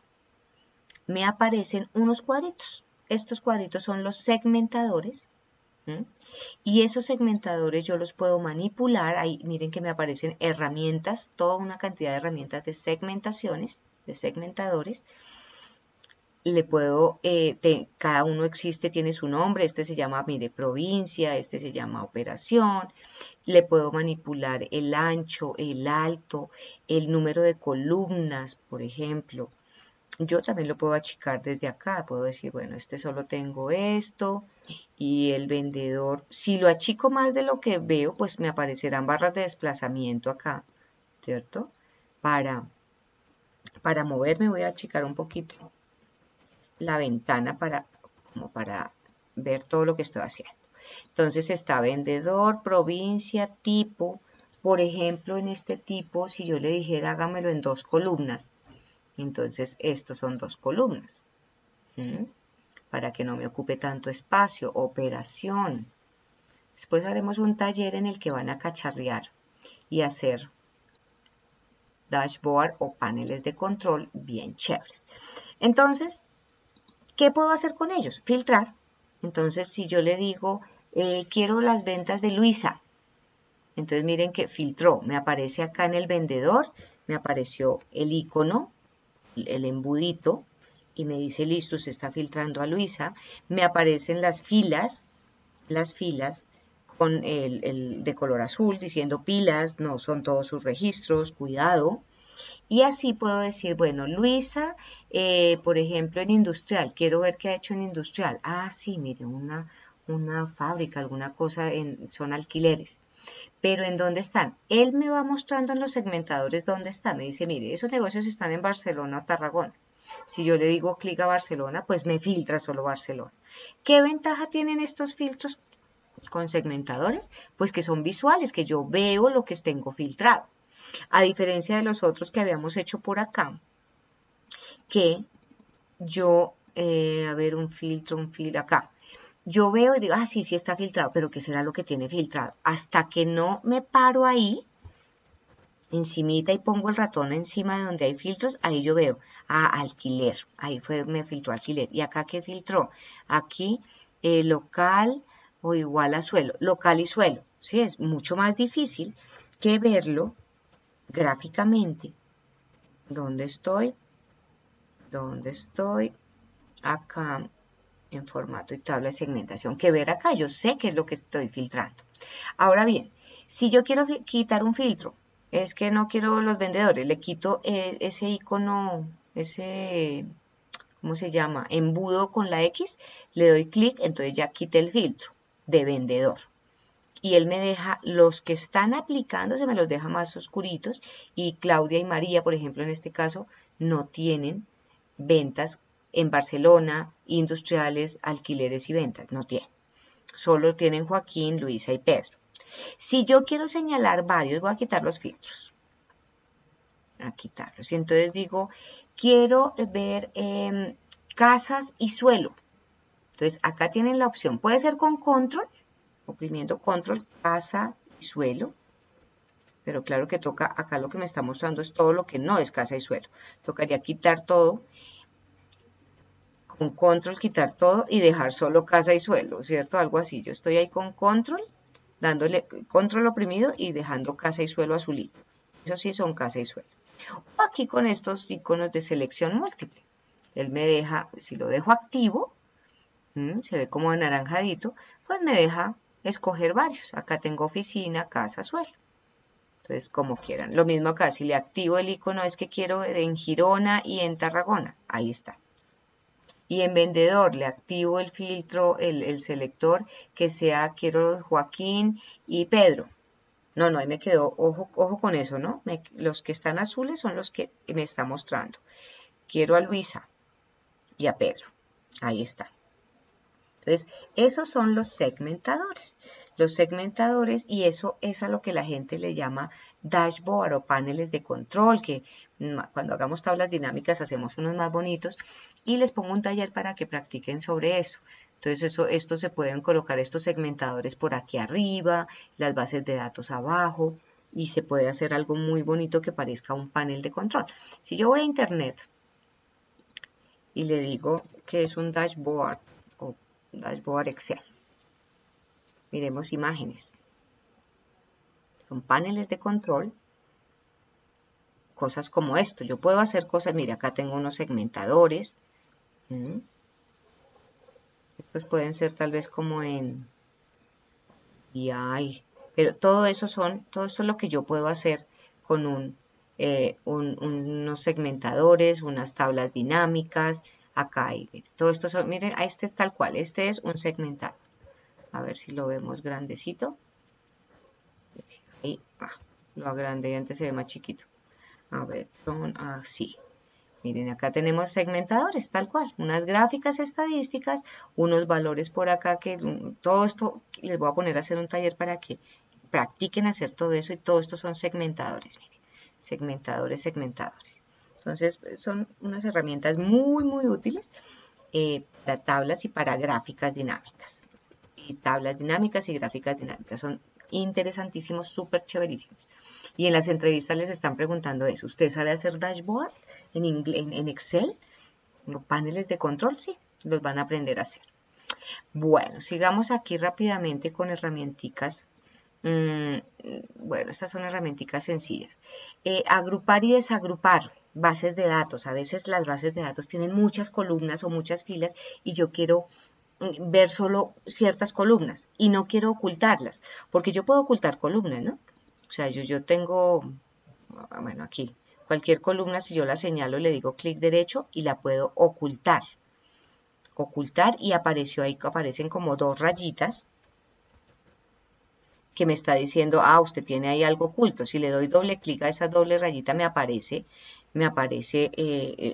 me aparecen unos cuadritos. Estos cuadritos son los segmentadores. Y esos segmentadores yo los puedo manipular. Ahí miren que me aparecen herramientas, toda una cantidad de herramientas de segmentaciones, de segmentadores. Le puedo, cada uno existe, tiene su nombre, este se llama, mire, provincia, este se llama operación, le puedo manipular el ancho, el alto, el número de columnas, por ejemplo. Yo también lo puedo achicar desde acá, puedo decir, bueno, este solo tengo esto, y el vendedor, si lo achico más de lo que veo, pues me aparecerán barras de desplazamiento acá, ¿cierto? Para moverme voy a achicar un poquito la ventana como para ver todo lo que estoy haciendo. Entonces está vendedor, provincia, tipo. Por ejemplo, en este tipo, si yo le dijera hágamelo en 2 columnas, entonces estos son 2 columnas. Para que no me ocupe tanto espacio. Operación. Después haremos un taller en el que van a cacharrear y hacer dashboard o paneles de control bien chéveres. Entonces, ¿qué puedo hacer con ellos? Filtrar. Entonces, si yo le digo, quiero las ventas de Luisa, entonces miren que filtró. Me aparece acá en el vendedor, me apareció el icono, el embudito, y me dice, listo, se está filtrando a Luisa. Me aparecen las filas con el de color azul, diciendo pilas, no son todos sus registros, cuidado. Y así puedo decir, bueno, Luisa, por ejemplo, en industrial, quiero ver qué ha hecho en industrial. Ah, sí, mire, una una fábrica, alguna cosa, son alquileres. Pero ¿en dónde están? Él me va mostrando en los segmentadores dónde están. Me dice, mire, esos negocios están en Barcelona o Tarragona. Si yo le digo clic a Barcelona, pues me filtra solo Barcelona. ¿Qué ventaja tienen estos filtros con segmentadores? Pues que son visuales, que yo veo lo que tengo filtrado. A diferencia de los otros que habíamos hecho por acá, que yo, a ver, un filtro acá. Yo veo y digo, ah, sí, sí está filtrado, pero ¿qué será lo que tiene filtrado? Hasta que no me paro ahí, encimita y pongo el ratón encima de donde hay filtros, ahí yo veo, ah, alquiler, ahí me filtró alquiler. ¿Y acá qué filtró? Aquí, local o igual a suelo, local y suelo. Sí, es mucho más difícil que verlo gráficamente. ¿Dónde estoy? ¿Dónde estoy? Acá en formato y tabla de segmentación, que ver acá, yo sé qué es lo que estoy filtrando. Ahora bien, si yo quiero quitar un filtro, es que no quiero los vendedores, le quito ese icono, ese, ¿cómo se llama? Embudo con la X, le doy clic, entonces ya quité el filtro de vendedor. Y él me deja, los que están aplicando, se me los deja más oscuritos, y Claudia y María, por ejemplo, en este caso, no tienen ventas en Barcelona, industriales, alquileres y ventas, no tienen. Solo tienen Joaquín, Luisa y Pedro. Si yo quiero señalar varios, voy a quitar los filtros. A quitarlos. Y entonces digo, quiero ver casas y suelo. Entonces acá tienen la opción. Puede ser con control, oprimiendo control, casa y suelo. Pero claro que toca, acá lo que me está mostrando es todo lo que no es casa y suelo. Tocaría quitar todo. Con control quitar todo y dejar solo casa y suelo, ¿cierto? Algo así. Yo estoy ahí con control, dándole control oprimido y dejando casa y suelo azulito. Eso sí son casa y suelo. O aquí con estos iconos de selección múltiple. Él me deja, si lo dejo activo, se ve como anaranjadito, pues me deja escoger varios. Acá tengo oficina, casa, suelo. Entonces, como quieran. Lo mismo acá, si le activo el icono es que quiero en Girona y en Tarragona. Ahí está. Y en vendedor le activo el filtro, el selector, que sea, quiero Joaquín y Pedro. No, ahí me quedó, ojo con eso, ¿no? Los que están azules son los que me está mostrando. Quiero a Luisa y a Pedro. Ahí está. Entonces, esos son los segmentadores. Los segmentadores, y eso es a lo que la gente le llama dashboard o paneles de control, que cuando hagamos tablas dinámicas hacemos unos más bonitos, y les pongo un taller para que practiquen sobre eso. Entonces, estos se pueden colocar estos segmentadores por aquí arriba, las bases de datos abajo, y se puede hacer algo muy bonito que parezca un panel de control. Si yo voy a internet y le digo que es un dashboard o dashboard Excel. Miremos imágenes. Son paneles de control. Cosas como esto. Yo puedo hacer cosas. Mire, acá tengo unos segmentadores. Estos pueden ser tal vez como en BI. Pero todo esto es lo que yo puedo hacer con unos segmentadores, unas tablas dinámicas. Acá hay. Todo esto son, miren, este es tal cual. Este es un segmentador. A ver si lo vemos grandecito. Ahí, lo agrandé y antes se ve más chiquito. A ver, son así. Miren, acá tenemos segmentadores, tal cual. Unas gráficas estadísticas, unos valores por acá que todo esto, les voy a poner a hacer un taller para que practiquen hacer todo eso y todo esto son segmentadores, miren. Segmentadores. Entonces, son unas herramientas muy, muy útiles para tablas y para gráficas dinámicas. Y tablas dinámicas y gráficas dinámicas son interesantísimos, súper chéverísimos. Y en las entrevistas les están preguntando eso. ¿Usted sabe hacer dashboard en Excel? ¿O paneles de control? Sí, los van a aprender a hacer. Bueno, sigamos aquí rápidamente con herramienticas. Bueno, estas son herramienticas sencillas. Agrupar y desagrupar bases de datos. A veces las bases de datos tienen muchas columnas o muchas filas y yo quiero ver solo ciertas columnas y no quiero ocultarlas, porque yo puedo ocultar columnas, ¿no? O sea, yo tengo, bueno, aquí, cualquier columna, si yo la señalo, le digo clic derecho y la puedo ocultar. ocultar y apareció ahí, aparecen como dos rayitas que me está diciendo, ah, usted tiene ahí algo oculto. Si le doy doble clic a esa doble rayita me aparece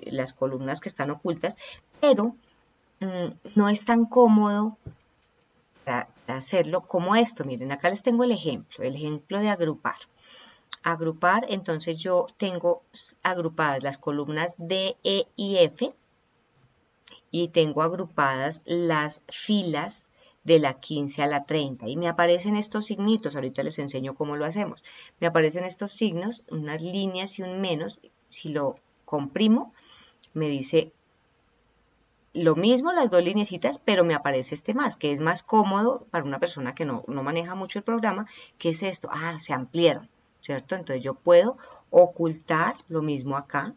las columnas que están ocultas, pero no es tan cómodo para hacerlo como esto. Miren, acá les tengo el ejemplo de agrupar. Agrupar, entonces yo tengo agrupadas las columnas D, E y F y tengo agrupadas las filas de la 15 a la 30 y me aparecen estos signitos, ahorita les enseño cómo lo hacemos, me aparecen estos signos, unas líneas y un menos, si lo comprimo me dice lo mismo las dos lineecitas, pero me aparece este más, que es más cómodo para una persona que no maneja mucho el programa. ¿Qué es esto? Ah, se ampliaron, ¿cierto? Entonces yo puedo ocultar lo mismo acá,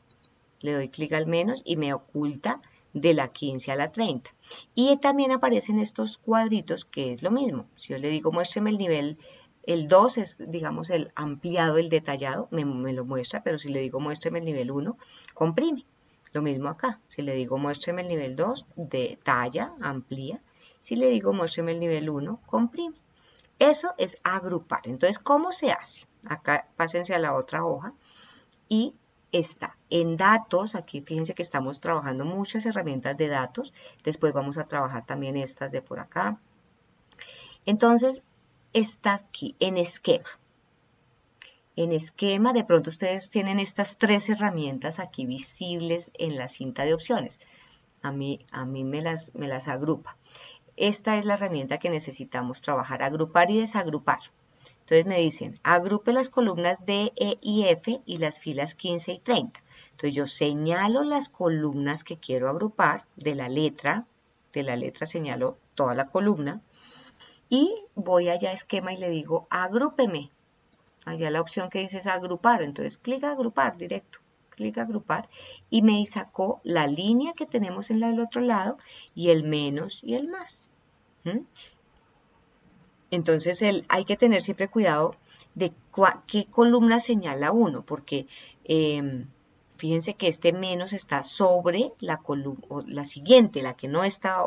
le doy clic al menos y me oculta de la 15 a la 30. Y también aparecen estos cuadritos que es lo mismo. Si yo le digo muéstreme el nivel, el 2 es digamos el ampliado, el detallado, me lo muestra, pero si le digo muéstreme el nivel 1, comprime. Lo mismo acá, si le digo muéstreme el nivel 2, detalla, amplía. Si le digo muéstreme el nivel 1, comprime. Eso es agrupar. Entonces, ¿cómo se hace? Acá pásense a la otra hoja y está en datos. Aquí fíjense que estamos trabajando muchas herramientas de datos. Después vamos a trabajar también estas de por acá. Entonces, está aquí en esquema. En esquema, de pronto ustedes tienen estas tres herramientas aquí visibles en la cinta de opciones. A mí me las agrupa. Esta es la herramienta que necesitamos trabajar, agrupar y desagrupar. Entonces me dicen, agrupe las columnas D, E y F y las filas 15 y 30. Entonces yo señalo las columnas que quiero agrupar de la letra señalo toda la columna y voy allá a esquema y le digo agrúpeme. Allá la opción que dice es agrupar, entonces clic a agrupar directo, clic a agrupar y me sacó la línea que tenemos en el otro lado y el menos y el más. Entonces hay que tener siempre cuidado de qué columna señala uno, porque fíjense que este menos está sobre la columna, la siguiente, la que no está,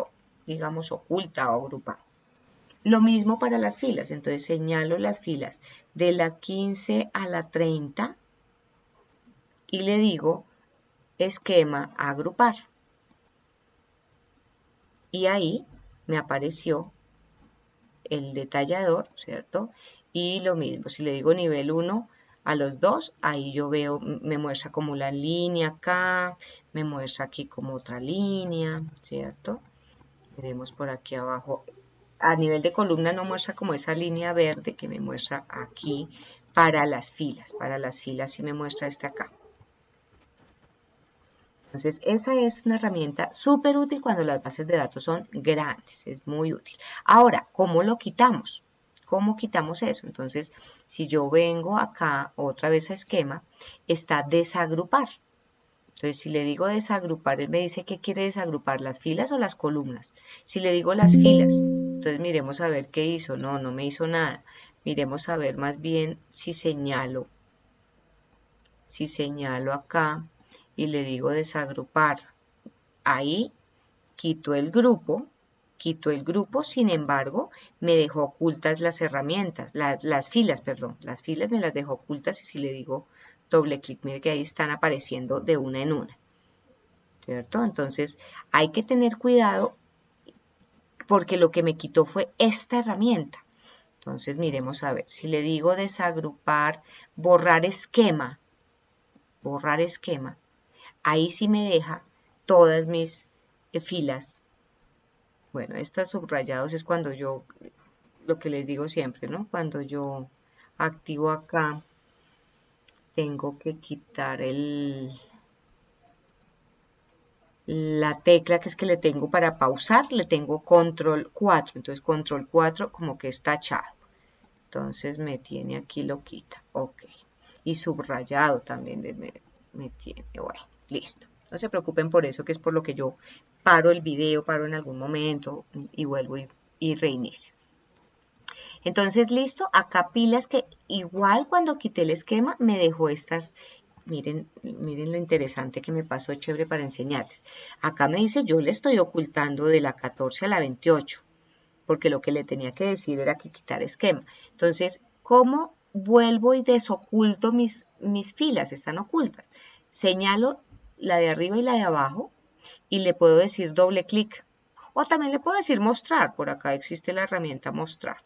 digamos, oculta o agrupada. Lo mismo para las filas, entonces señalo las filas de la 15 a la 30 y le digo esquema agrupar. Y ahí me apareció el detallador, ¿cierto? Y lo mismo, si le digo nivel 1 a los dos, ahí yo veo, me muestra como la línea acá, me muestra aquí como otra línea, ¿cierto? Veremos por aquí abajo. A nivel de columna no muestra como esa línea verde que me muestra aquí para las filas sí me muestra esta acá. Entonces, esa es una herramienta súper útil cuando las bases de datos son grandes, es muy útil. Ahora, ¿cómo lo quitamos? ¿Cómo quitamos eso? Entonces, si yo vengo acá otra vez a esquema, está desagrupar. Entonces, si le digo desagrupar, él me dice que quiere desagrupar, las filas o las columnas. Si le digo las filas, entonces miremos a ver qué hizo. No me hizo nada. Miremos a ver más bien si señalo acá y le digo desagrupar. Ahí quito el grupo, sin embargo, me dejó ocultas las herramientas, las filas me las dejó ocultas y si le digo doble clic, mire que ahí están apareciendo de una en una, ¿cierto? Entonces, hay que tener cuidado porque lo que me quitó fue esta herramienta. Entonces, miremos a ver, si le digo desagrupar, borrar esquema, ahí sí me deja todas mis filas. Bueno, estas subrayados es cuando yo, lo que les digo siempre, ¿no? Cuando yo activo acá, tengo que quitar la tecla que es que le tengo para pausar, le tengo control 4, entonces control 4 como que está tachado. Entonces me tiene aquí, lo quita, ok. Y subrayado también me tiene, bueno, listo. No se preocupen por eso, que es por lo que yo paro el video, paro en algún momento y vuelvo y reinicio. Entonces, listo, acá pilas que igual cuando quité el esquema me dejó estas miren lo interesante que me pasó, chévere para enseñarles. Acá me dice, yo le estoy ocultando de la 14 a la 28, porque lo que le tenía que decir era que quitar esquema. Entonces, ¿cómo vuelvo y desoculto mis filas? Están ocultas. Señalo la de arriba y la de abajo y le puedo decir doble clic. O también le puedo decir mostrar. Por acá existe la herramienta mostrar.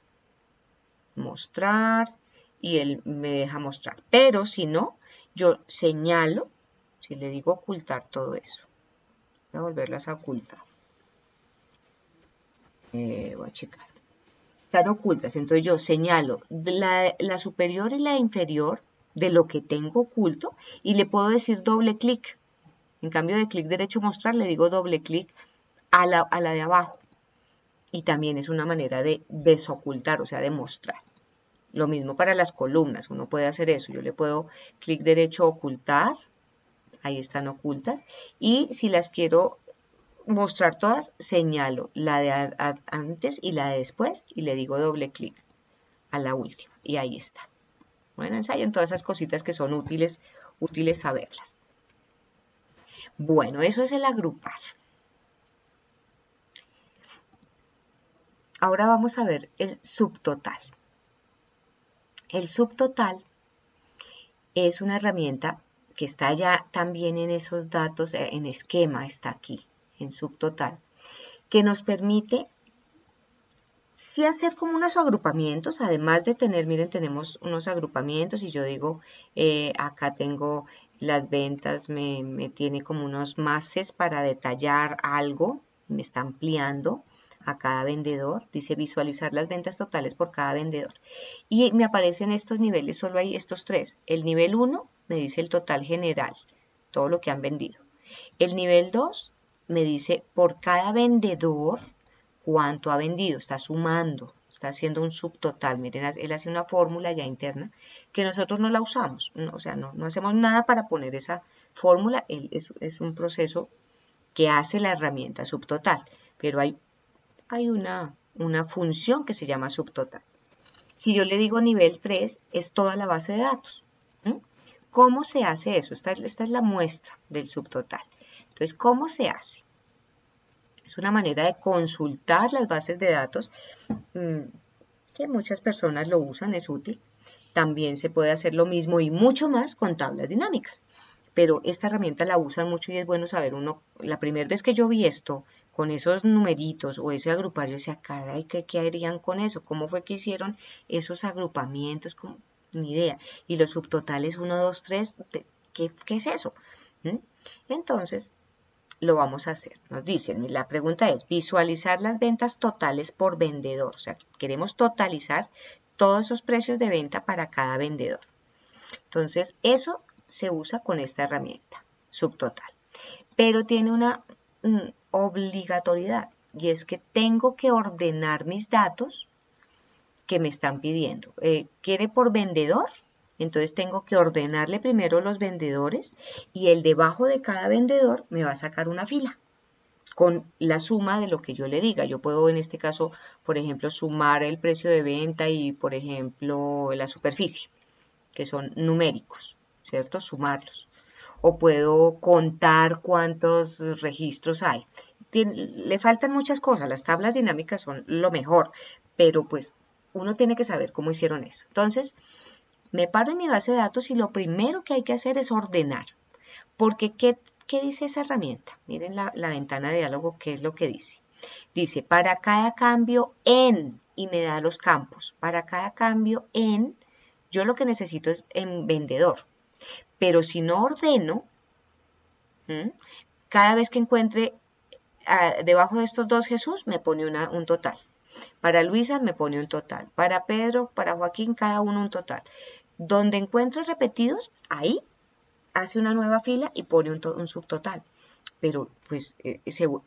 Mostrar y él me deja mostrar. Pero si no, yo señalo, si le digo ocultar todo eso. Voy a volverlas a ocultar. Voy a checar. Están ocultas, entonces yo señalo la superior y la inferior de lo que tengo oculto y le puedo decir doble clic. En cambio de clic derecho mostrar, le digo doble clic a la de abajo. Y también es una manera de desocultar, o sea, de mostrar. Lo mismo para las columnas, uno puede hacer eso. Yo le puedo clic derecho ocultar, ahí están ocultas. Y si las quiero mostrar todas, señalo la de antes y la de después y le digo doble clic a la última. Y ahí está. Bueno, ensayen todas esas cositas que son útiles saberlas. Bueno, eso es el agrupar. Ahora vamos a ver el subtotal. El subtotal es una herramienta que está ya también en esos datos, en esquema está aquí, en subtotal, que nos permite sí hacer como unos agrupamientos, además de tener, miren, tenemos unos agrupamientos y yo digo, acá tengo las ventas, me tiene como unos máses para detallar algo, me está ampliando a cada vendedor, dice visualizar las ventas totales por cada vendedor. Y me aparecen estos niveles, solo hay estos tres. El nivel 1 me dice el total general, todo lo que han vendido. El nivel 2 me dice por cada vendedor cuánto ha vendido, está sumando, está haciendo un subtotal. Miren, él hace una fórmula ya interna que nosotros no la usamos, o sea, no hacemos nada para poner esa fórmula, es un proceso que hace la herramienta subtotal, pero hay una función que se llama subtotal. Si yo le digo nivel 3, es toda la base de datos. ¿Cómo se hace eso? Esta es la muestra del subtotal. Entonces, ¿cómo se hace? Es una manera de consultar las bases de datos que muchas personas lo usan, es útil. También se puede hacer lo mismo y mucho más con tablas dinámicas. Pero esta herramienta la usan mucho y es bueno saber uno, la primera vez que yo vi esto, con esos numeritos o ese agrupar, yo decía, caray, ¿qué harían con eso? ¿Cómo fue que hicieron esos agrupamientos? Ni idea. Y los subtotales 1, 2, 3, ¿qué es eso? Entonces, lo vamos a hacer. Nos dicen, la pregunta es, visualizar las ventas totales por vendedor. O sea, queremos totalizar todos esos precios de venta para cada vendedor. Entonces, eso se usa con esta herramienta, subtotal. Pero tiene una obligatoriedad y es que tengo que ordenar mis datos que me están pidiendo. ¿Quiere por vendedor? Entonces tengo que ordenarle primero los vendedores y el debajo de cada vendedor me va a sacar una fila con la suma de lo que yo le diga. Yo puedo en este caso, por ejemplo, sumar el precio de venta y, por ejemplo, la superficie, que son numéricos, ¿cierto? Sumarlos. O puedo contar cuántos registros hay. Le faltan muchas cosas, las tablas dinámicas son lo mejor, pero pues uno tiene que saber cómo hicieron eso. Entonces, me paro en mi base de datos y lo primero que hay que hacer es ordenar. Porque, ¿qué dice esa herramienta? Miren la ventana de diálogo, ¿qué es lo que dice? Dice, para cada cambio en, y me da los campos. Para cada cambio en, yo lo que necesito es en vendedor. Pero si no ordeno, cada vez que encuentre debajo de estos dos Jesús, me pone un total. Para Luisa me pone un total. Para Pedro, para Joaquín, cada uno un total. Donde encuentre repetidos, ahí hace una nueva fila y pone un subtotal. Pero pues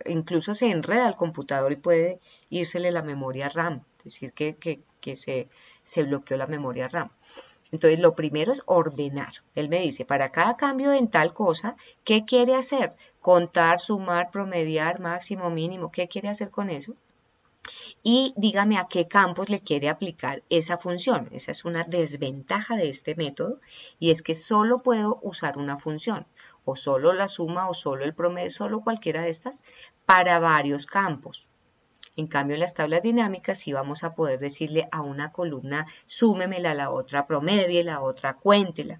incluso se enreda el computador y puede írsele la memoria RAM. Es decir, que se bloqueó la memoria RAM. Entonces, lo primero es ordenar. Él me dice, para cada cambio en tal cosa, ¿qué quiere hacer? Contar, sumar, promediar, máximo, mínimo. ¿Qué quiere hacer con eso? y dígame a qué campos le quiere aplicar esa función. Esa es una desventaja de este método y es que solo puedo usar una función o solo la suma o solo el promedio, solo cualquiera de estas para varios campos. En cambio, en las tablas dinámicas sí vamos a poder decirle a una columna súmemela, a la otra promedie, la otra cuéntela.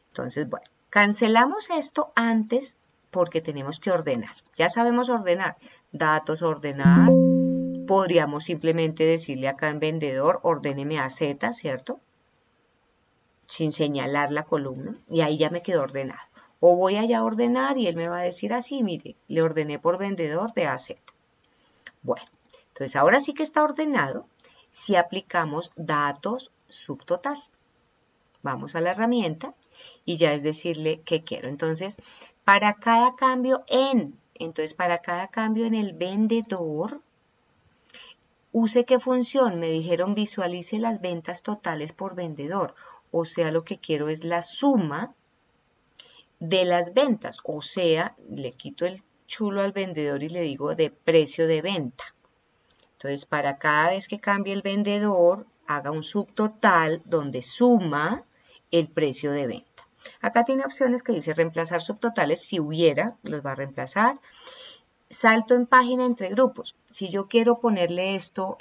Entonces, bueno, cancelamos esto antes porque tenemos que ordenar. Ya sabemos ordenar. Datos, ordenar. Podríamos simplemente decirle acá en vendedor, ordéneme a Z, ¿cierto? Sin señalar la columna. Y ahí ya me quedó ordenado. O voy allá a ordenar y él me va a decir así, mire, le ordené por vendedor de A a Z. Bueno, entonces ahora sí que está ordenado si aplicamos datos subtotal. Vamos a la herramienta y ya es decirle qué quiero. Entonces, para cada cambio en el vendedor, use qué función. Me dijeron visualice las ventas totales por vendedor. O sea, lo que quiero es la suma de las ventas. O sea, le quito el chulo al vendedor y le digo de precio de venta. Entonces, para cada vez que cambie el vendedor, haga un subtotal donde suma el precio de venta. Acá tiene opciones que dice reemplazar subtotales. Si hubiera, los va a reemplazar. Salto en página entre grupos. Si yo quiero ponerle esto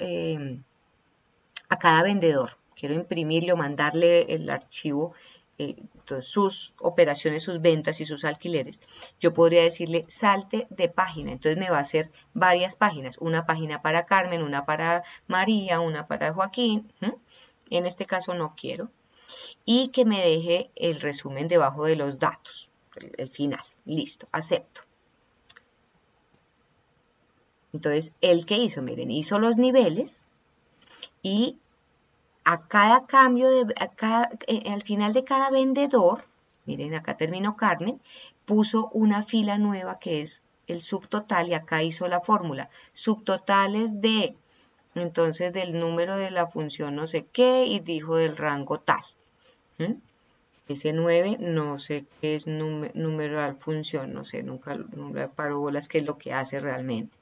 a cada vendedor, quiero imprimirle o mandarle el archivo, entonces sus operaciones, sus ventas y sus alquileres, yo podría decirle salte de página. Entonces me va a hacer varias páginas, una página para Carmen, una para María, una para Joaquín. En este caso no quiero. Y que me deje el resumen debajo de los datos, el final. Listo, acepto. Entonces, ¿el qué hizo? Miren, hizo los niveles y a cada cambio, al final de cada vendedor, miren, acá terminó Carmen, puso una fila nueva que es el subtotal y acá hizo la fórmula. Subtotales de, entonces, del número de la función no sé qué y dijo del rango tal. Ese 9, no sé qué es numeral función, no sé, nunca le paro bolas qué es lo que hace realmente.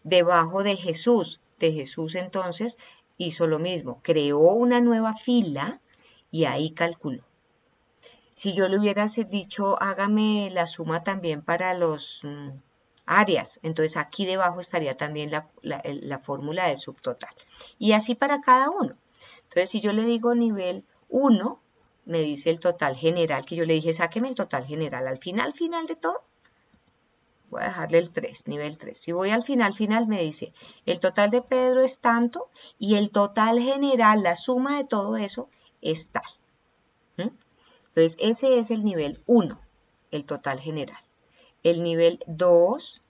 Debajo de Jesús entonces hizo lo mismo, creó una nueva fila y ahí calculó. Si yo le hubiera dicho, hágame la suma también para los áreas, entonces aquí debajo estaría también la fórmula del subtotal. Y así para cada uno. Entonces, si yo le digo nivel 1, me dice el total general, que yo le dije, sáqueme el total general al final de todo. Voy a dejarle el 3, nivel 3. Si voy al final, me dice, el total de Pedro es tanto y el total general, la suma de todo eso, es tal. Entonces, ese es el nivel 1, el total general. El nivel 2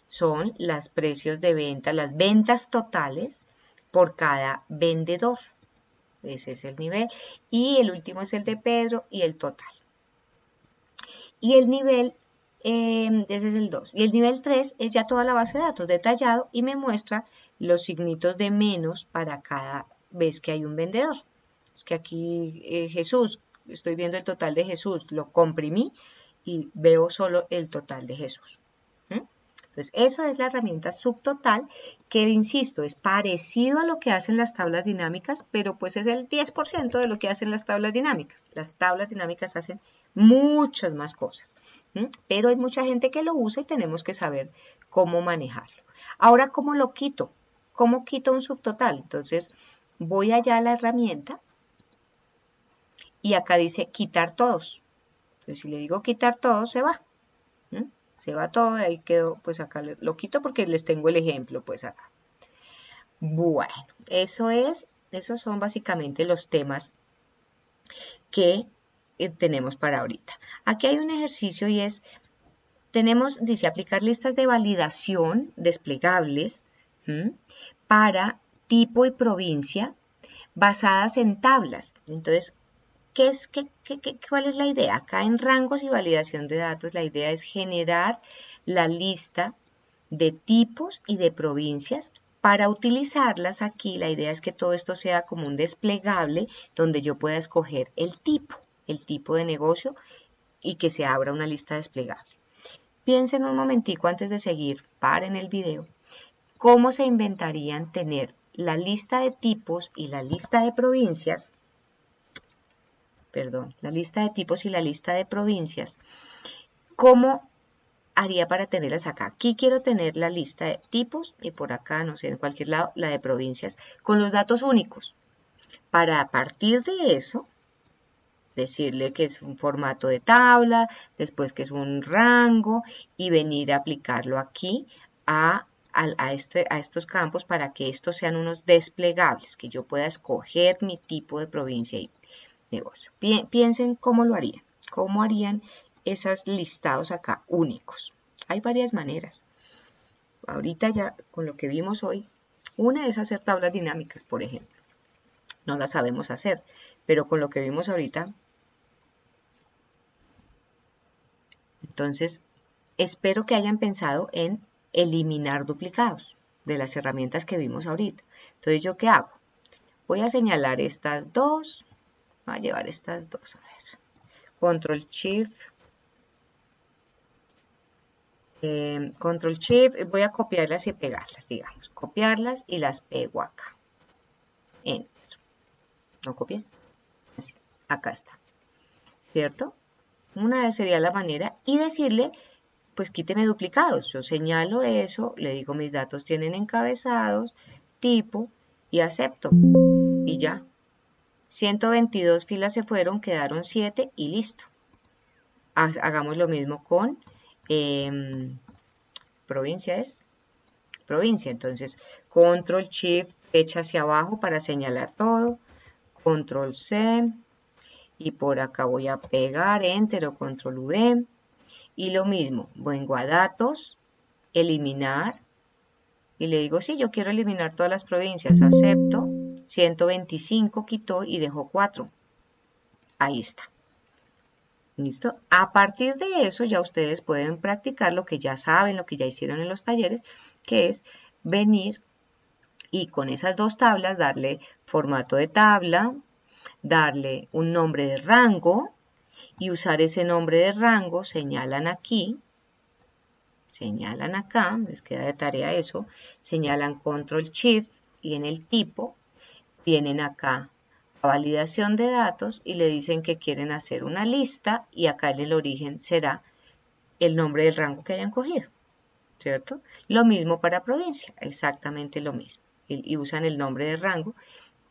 son los precios de venta, las ventas totales por cada vendedor. Ese es el nivel. Y el último es el de Pedro y el total. Y el nivel ese es el 2. Y el nivel 3 es ya toda la base de datos detallado y me muestra los signitos de menos para cada vez que hay un vendedor. Es que aquí Jesús, estoy viendo el total de Jesús, lo comprimí y veo solo el total de Jesús. Entonces, eso es la herramienta subtotal que, insisto, es parecido a lo que hacen las tablas dinámicas, pero pues es el 10% de lo que hacen las tablas dinámicas. Las tablas dinámicas hacen muchas más cosas, pero hay mucha gente que lo usa y tenemos que saber cómo manejarlo. Ahora, ¿cómo lo quito? ¿Cómo quito un subtotal? Entonces, voy allá a la herramienta y acá dice quitar todos. Entonces, si le digo quitar todos, se va. Se va todo, ahí quedó, pues acá lo quito porque les tengo el ejemplo, pues acá. Bueno, esos son básicamente los temas que tenemos para ahorita. Aquí hay un ejercicio y es, dice, aplicar listas de validación desplegables para tipo y provincia basadas en tablas. Entonces, ¿cuál es la idea? Acá en rangos y validación de datos, la idea es generar la lista de tipos y de provincias. Para utilizarlas aquí, la idea es que todo esto sea como un desplegable donde yo pueda escoger el tipo de negocio y que se abra una lista desplegable. Piensen un momentico antes de seguir, paren el video ¿cómo se inventarían tener la lista de tipos y la lista de provincias? Perdón, la lista de tipos y la lista de provincias. ¿Cómo haría para tenerlas acá? Aquí quiero tener la lista de tipos y por acá, no sé, en cualquier lado, la de provincias con los datos únicos. Para a partir de eso, decirle que es un formato de tabla, después que es un rango y venir a aplicarlo aquí a estos campos para que estos sean unos desplegables, que yo pueda escoger mi tipo de provincia y negocio. Piensen cómo lo harían, cómo harían esos listados acá únicos. Hay varias maneras. Ahorita ya con lo que vimos hoy, una es hacer tablas dinámicas, por ejemplo. No las sabemos hacer, pero con lo que vimos ahorita, entonces espero que hayan pensado en eliminar duplicados de las herramientas que vimos ahorita. Entonces, ¿yo qué hago? Voy a señalar estas dos, voy a llevar estas dos, a ver, Control Shift, Control Shift, voy a copiarlas y pegarlas, digamos, copiarlas y las pego acá. Enter. ¿No copié? Así, acá está, ¿cierto? Una sería la manera y decirle, pues quíteme duplicados. Yo señalo eso, le digo mis datos tienen encabezados, tipo y acepto. Y ya. 122 filas se fueron, quedaron 7 y listo. Hagamos lo mismo con provincia es. Provincia, entonces Control Shift, flecha hacia abajo para señalar todo, Control C y por acá voy a pegar Enter o Control V y lo mismo, vengo a datos, eliminar y le digo sí, yo quiero eliminar todas las provincias, acepto, 125 quitó y dejó 4, ahí está. ¿Listo? A partir de eso ya ustedes pueden practicar lo que ya saben, lo que ya hicieron en los talleres, que es venir y con esas dos tablas darle formato de tabla, darle un nombre de rango y usar ese nombre de rango, señalan aquí, señalan acá, les queda de tarea eso, señalan Control Shift y en el tipo vienen acá a validación de datos y le dicen que quieren hacer una lista y acá en el origen será el nombre del rango que hayan cogido, ¿cierto? Lo mismo para provincia, exactamente lo mismo. Y usan el nombre de rango.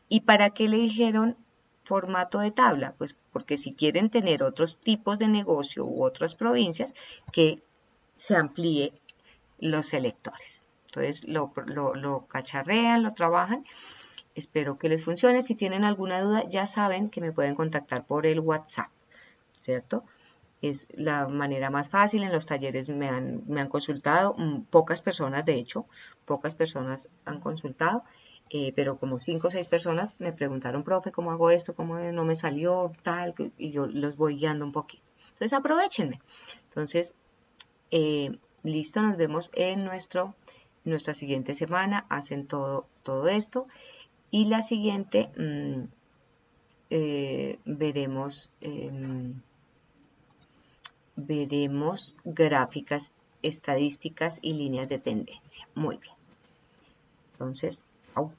¿Y para qué le dijeron formato de tabla? Pues porque si quieren tener otros tipos de negocio u otras provincias, que se amplíe los selectores. Entonces lo cacharrean, lo trabajan. Espero que les funcione. Si tienen alguna duda, ya saben que me pueden contactar por el WhatsApp, ¿cierto? Es la manera más fácil. En los talleres me han consultado, pocas personas, de hecho, pocas personas han consultado, pero como 5 o 6 personas me preguntaron, profe, ¿cómo hago esto? ¿Cómo no me salió? Tal, y yo los voy guiando un poquito. Entonces, aprovechenme. Entonces, listo, nos vemos en nuestra siguiente semana. Hacen todo esto. Y la siguiente veremos gráficas, estadísticas y líneas de tendencia. Muy bien. Entonces, au.